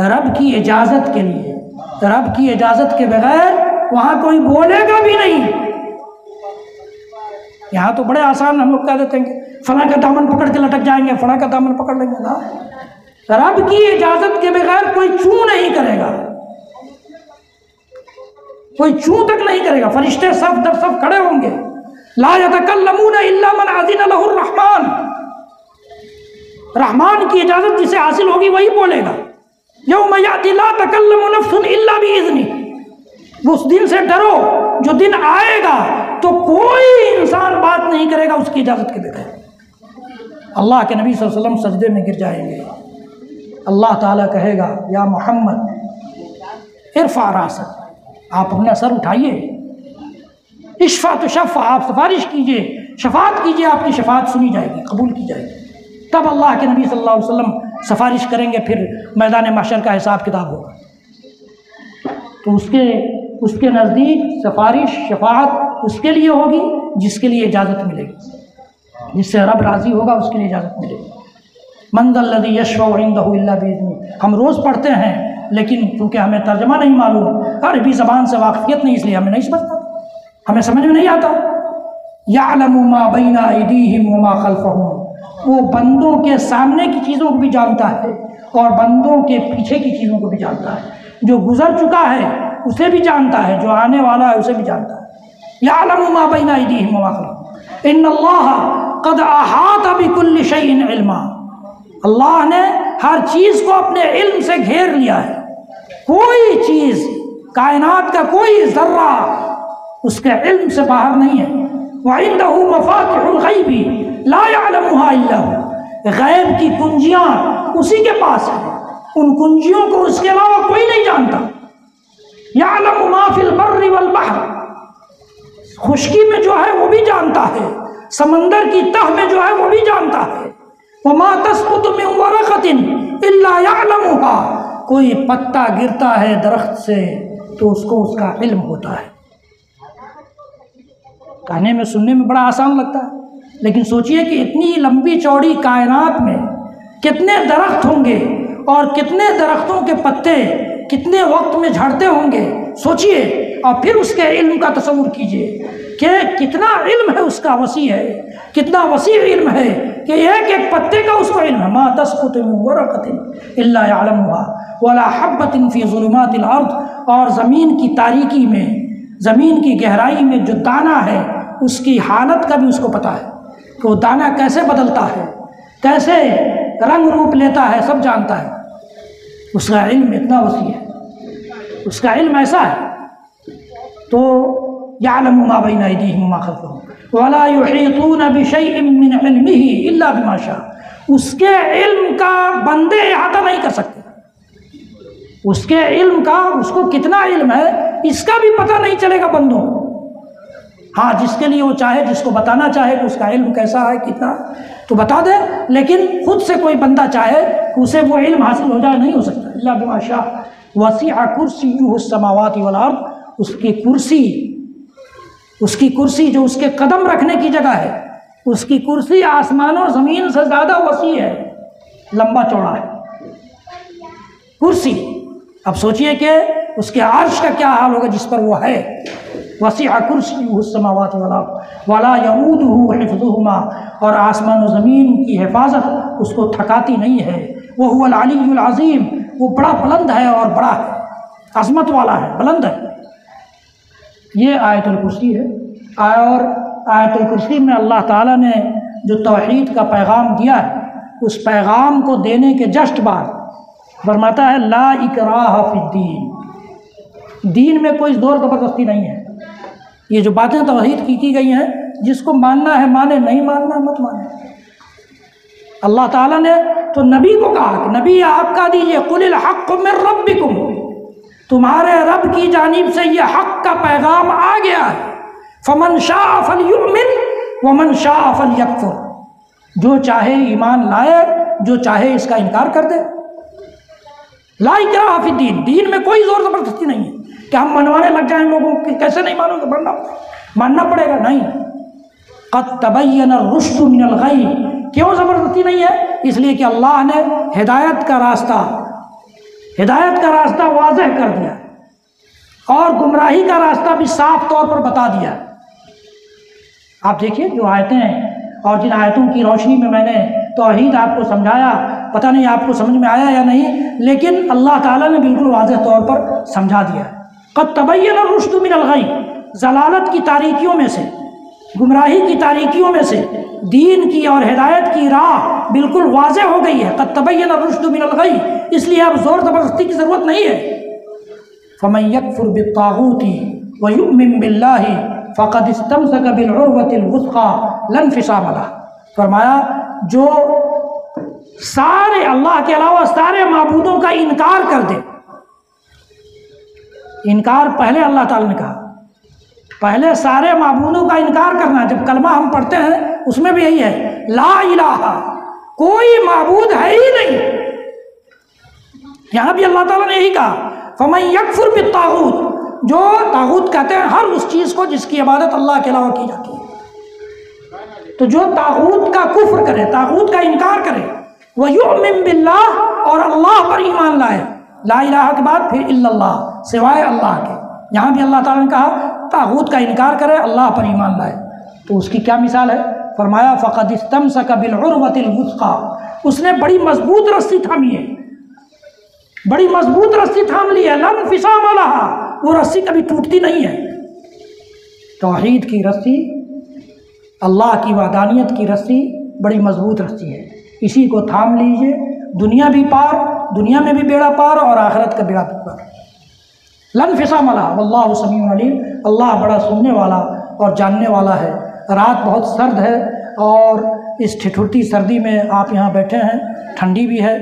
رب کی اجازت کے لیے، رب کی اجازت کے بغیر وہاں کوئی بولے گا بھی نہیں۔ یہاں تو بڑے آسان ہم لوگ کہہ دیتے ہیں کہ فلاں کا دامن پکڑ کے لٹک جائیں گے، فلاں کا دامن پکڑ لیں گے، نا، رب کی اجازت کے بغیر کوئی چوں نہیں کرے گا، کوئی چوں تک نہیں کرے گا، فرشتے صف در صف کھڑے ہوں گے، لا یتکلمون الا من اذن له الرحمن، رحمان کی اجازت جسے حاصل ہوگی وہی بولے گا۔ یوم یأتی لا تکلم نفس الا باذنہ، اس دن سے ڈرو جو دن آئے گا تو کوئی انسان بات نہیں کرے گا اس کی اجازت کے بغیر۔ اللہ کے نبی صلی اللہ علیہ وسلم سجدے میں گر جائیں گے، اللہ تعالیٰ کہے گا یا محمد ارفع راسک، آپ اپنا سر اٹھائیے، اشفع تشفع، آپ سفارش کیجئے، شفاعت کیجئے، آپ کی شفاعت سنی جائے گی، قبول کی جائے گی۔ تب اللہ کے نبی صلی اللہ علیہ وسلم سفارش کریں گے، پھر میدان محشر کا حساب کتاب ہوگا، تو اس کے نزدیک سفارش شفاعت اس کے لیے ہوگی جس کے لیے اجازت ملے گی، جس سے رب راضی ہوگا اس کے لیے اجازت ملے گی۔ من ذا الذی یشفع عندہ الا باذنہ، ہم روز پڑھتے ہیں لیکن چونکہ ہمیں ترجمہ نہیں معلوم، عربی زبان سے واقفیت نہیں، اس لیے ہمیں نہیں سمجھتا، ہمیں سمجھ میں نہیں آتا۔ یعلم ما بین ایدیہم وما خلفہم، وہ بندوں کے سامنے کی چیزوں کو بھی جانتا ہے اور بندوں کے پیچھے کی چیزوں کو بھی جانتا ہے، جو گزر چکا ہے اسے بھی جانتا ہے، جو آنے والا ہے اسے بھی جانتا ہے۔ یعلم ما بین ایدیہم وما خلفہم ان اللہ قد احاط بکل شیء علما، اللہ نے ہر چیز کو اپنے علم سے گھیر لیا ہے، کوئی چیز کائنات کا کوئی ذرہ اس کے علم سے باہر نہیں ہے۔ وعنده مفاتح الغیب لا يعلمها الا هو، غیب کی کنجیاں اسی کے پاس ہیں، ان کنجیوں کو اس کے علاوہ کوئی نہیں جانتا۔ یعلم ما فی البر والبحر، خشکی میں جو ہے وہ بھی جانتا ہے، سمندر کی تہ میں جو ہے وہ بھی جانتا ہے۔ وما تسقط من ورقۃ الا يعلمها، کوئی پتا گرتا ہے درخت سے تو اس کو اس کا علم ہوتا ہے۔ کہنے میں سننے میں بڑا آسان لگتا ہے، لیکن سوچئے کہ اتنی لمبی چوڑی کائنات میں کتنے درخت ہوں گے اور کتنے درختوں کے پتے کتنے وقت میں جھڑتے ہوں گے، سوچئے، اور پھر اس کے علم کا تصور کیجئے کہ کتنا علم ہے اس کا، وسیع ہے، کتنا وسیع علم ہے کہ ایک ایک پتے کا اس کو علم ہے۔ ما تسقط من ورقۃ الا يعلمها ولا حبۃ فی ظلمات الارض، اور زمین کی تاریکی میں، زمین کی گہرائی میں جو دانہ ہے اس کی حالت کا بھی اس کو پتہ ہے کہ وہ دانہ کیسے بدلتا ہے، کیسے رنگ روپ لیتا ہے، سب جانتا ہے۔ اس کا علم اتنا وسیع ہے، اس کا علم ایسا ہے۔ تو یعلم ما بین ایدیہم وما خلفہم ولا یحیطون بشیء من علمہ الا بما شاء، اس کے علم کا بندے احاطہ نہیں کر سکتے، اس کے علم کا، اس کو کتنا علم ہے اس کا بھی پتہ نہیں چلے گا بندوں۔ ہاں جس کے لیے وہ چاہے، جس کو بتانا چاہے کہ اس کا علم کیسا ہے کتنا تو بتا دے، لیکن خود سے کوئی بندہ چاہے کہ اسے وہ علم حاصل ہو جائے نہیں ہو سکتا۔ الا بما شاء وسع کرسیہ السماوات والارض، اس کی کرسی، اس کی کرسی جو اس کے قدم رکھنے کی جگہ ہے، اس کی کرسی آسمان اور زمین سے زیادہ وسیع ہے، لمبا چوڑا ہے کرسی۔ اب سوچئے کہ اس کے عرش کا کیا حال ہوگا جس پر وہ ہے۔ وسع کرسیہ السماوات والارض ولا یؤودہ حفظہما، اور آسمان و زمین کی حفاظت اس کو تھکاتی نہیں ہے۔ وہو العلی العظیم، وہ بڑا بلند ہے اور بڑا ہے، عظمت والا ہے، بلند ہے۔ یہ آیت الکرسی ہے، اور آیت الکرسی میں اللہ تعالیٰ نے جو توحید کا پیغام دیا ہے، اس پیغام کو دینے کے جسٹ بعد فرماتا ہے لا اکراہ فی الدین، دین میں کوئی زور زبردستی نہیں ہے۔ یہ جو باتیں توحید کی گئی ہیں، جس کو ماننا ہے مانے، نہیں ماننا مت مانے۔ اللہ تعالیٰ نے تو نبی کو کہا کہ نبی آپ کا دیجئے قل الحق من ربکم، تمہارے رب کی جانب سے یہ حق کا پیغام آ گیا ہے۔ فمن شاء فلیؤمن ومن شاء فلیکفر، جو چاہے ایمان لائے، جو چاہے اس کا انکار کر دے۔ لا اکراہ فی الدین، دین میں کوئی زور زبردستی نہیں ہے کہ ہم منوانے لگ جائیں لوگوں کو، کیسے نہیں مانو گے، ماننا پڑے گا، نہیں۔ قد تبین الرشد من الغی، کیوں زبردستی نہیں ہے؟ اس لیے کہ اللہ نے ہدایت کا راستہ واضح کر دیا اور گمراہی کا راستہ بھی صاف طور پر بتا دیا۔ آپ دیکھیے جو آیتیں ہیں، اور جن آیتوں کی روشنی میں نے توحید آپ کو سمجھایا، پتہ نہیں آپ کو سمجھ میں آیا یا نہیں، لیکن اللہ تعالیٰ نے بالکل واضح طور پر سمجھا دیا۔ قد تبین الرشد من الغی، ضلالت کی تاریکیوں میں سے، گمراہی کی تاریکیوں میں سے دین کی اور ہدایت کی راہ بالکل واضح ہو گئی ہے۔ قد تبین الرشد من الغی، اس لیے اب زور زبردستی کی ضرورت نہیں ہے۔ فمن یکفر بالطاغوت ویؤمن باللہ فقد استمسک بالعروۃ الوثقی لا انفصام لها، فرمایا جو سارے اللہ کے علاوہ سارے معبودوں کا انکار کر دے، انکار پہلے اللہ تعالیٰ نے کہا، پہلے سارے معبودوں کا انکار کرنا۔ جب کلمہ ہم پڑھتے ہیں اس میں بھی یہی ہے، لا الہ، کوئی معبود ہے ہی نہیں، یہاں بھی اللہ تعالیٰ نے یہی کہا فمن یکفر بالطاغوت، جو طاغوت کہتے ہیں ہر اس چیز کو جس کی عبادت اللہ کے علاوہ کی جاتی ہے، تو جو طاغوت کا کفر کرے، طاغوت کا انکار کرے، وَيُؤْمِن بِاللَّهِ، اور اللہ پر ایمان لائے، لا الہ کے بعد پھر الا اللہ، سوائے اللہ کے، یہاں بھی اللہ تعالیٰ نے کہا طاغوت کا انکار کرے، اللہ پر ایمان لائے، تو اس کی کیا مثال ہے؟ فرمایا فقد استمسک بالعروۃ الوثقی، اس نے بڑی مضبوط رسی تھامی ہے، بڑی مضبوط رسی تھام لی ہے، لا انفصام لها، وہ رسی کبھی ٹوٹتی نہیں ہے۔ توحید کی رسی اللہ کی وحدانیت کی رسی بڑی مضبوط رسی ہے، اسی کو تھام لیجئے، دنیا بھی پار، دنیا میں بھی بیڑا پار اور آخرت کا بیڑا بھی پار۔ لن انفصام لہا واللہ سمیع علیم، اللہ بڑا سننے والا اور جاننے والا ہے۔ رات بہت سرد ہے اور اس ٹھٹھرتی سردی میں آپ یہاں بیٹھے ہیں، ٹھنڈی بھی ہے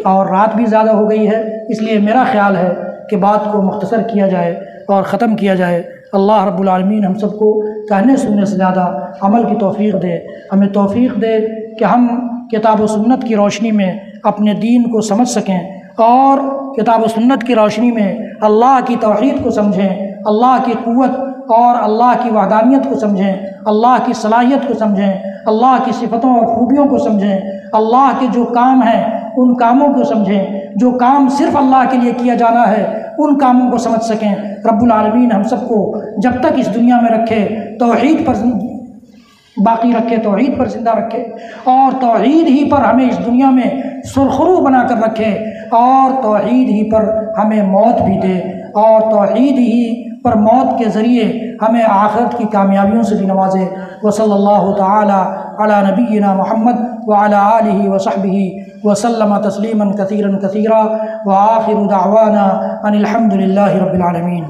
اور رات بھی زیادہ ہو گئی ہے، اس لیے میرا خیال ہے کہ بات کو مختصر کیا جائے اور ختم کیا جائے۔ اللہ رب العالمین ہم سب کو کہنے سننے سے زیادہ عمل کی توفیق دے، ہمیں توفیق دے کہ ہم کتاب و سنت کی روشنی میں اپنے دین کو سمجھ سکیں اور کتاب و سنت کی روشنی میں اللہ کی توحید کو سمجھیں، اللہ کی قوت اور اللہ کی وحدانیت کو سمجھیں، اللہ کی صلاحیت کو سمجھیں، اللہ کی صفتوں اور خوبیوں کو سمجھیں، اللہ کے جو کام ہیں ان کاموں کو سمجھیں، جو کام صرف اللہ کے لیے کیا جانا ہے ان کاموں کو سمجھ سکیں۔ رب العالمین ہم سب کو جب تک اس دنیا میں رکھے توحید پر باقی رکھے، توحید پر زندہ رکھے اور توحید ہی پر ہمیں اس دنیا میں سرخرو بنا کر رکھے اور توحید ہی پر ہمیں موت بھی دے اور توحید ہی پر موت کے ذریعے ہمیں آخرت کی کامیابیوں سے بھی نوازے۔ وصلی اللہ تعالی علی نبینا محمد وعلی آلہ وصحبہ وسلم تسلیما کثیرا کثیرا وآخر دعوانا ان الحمد للہ رب العالمین۔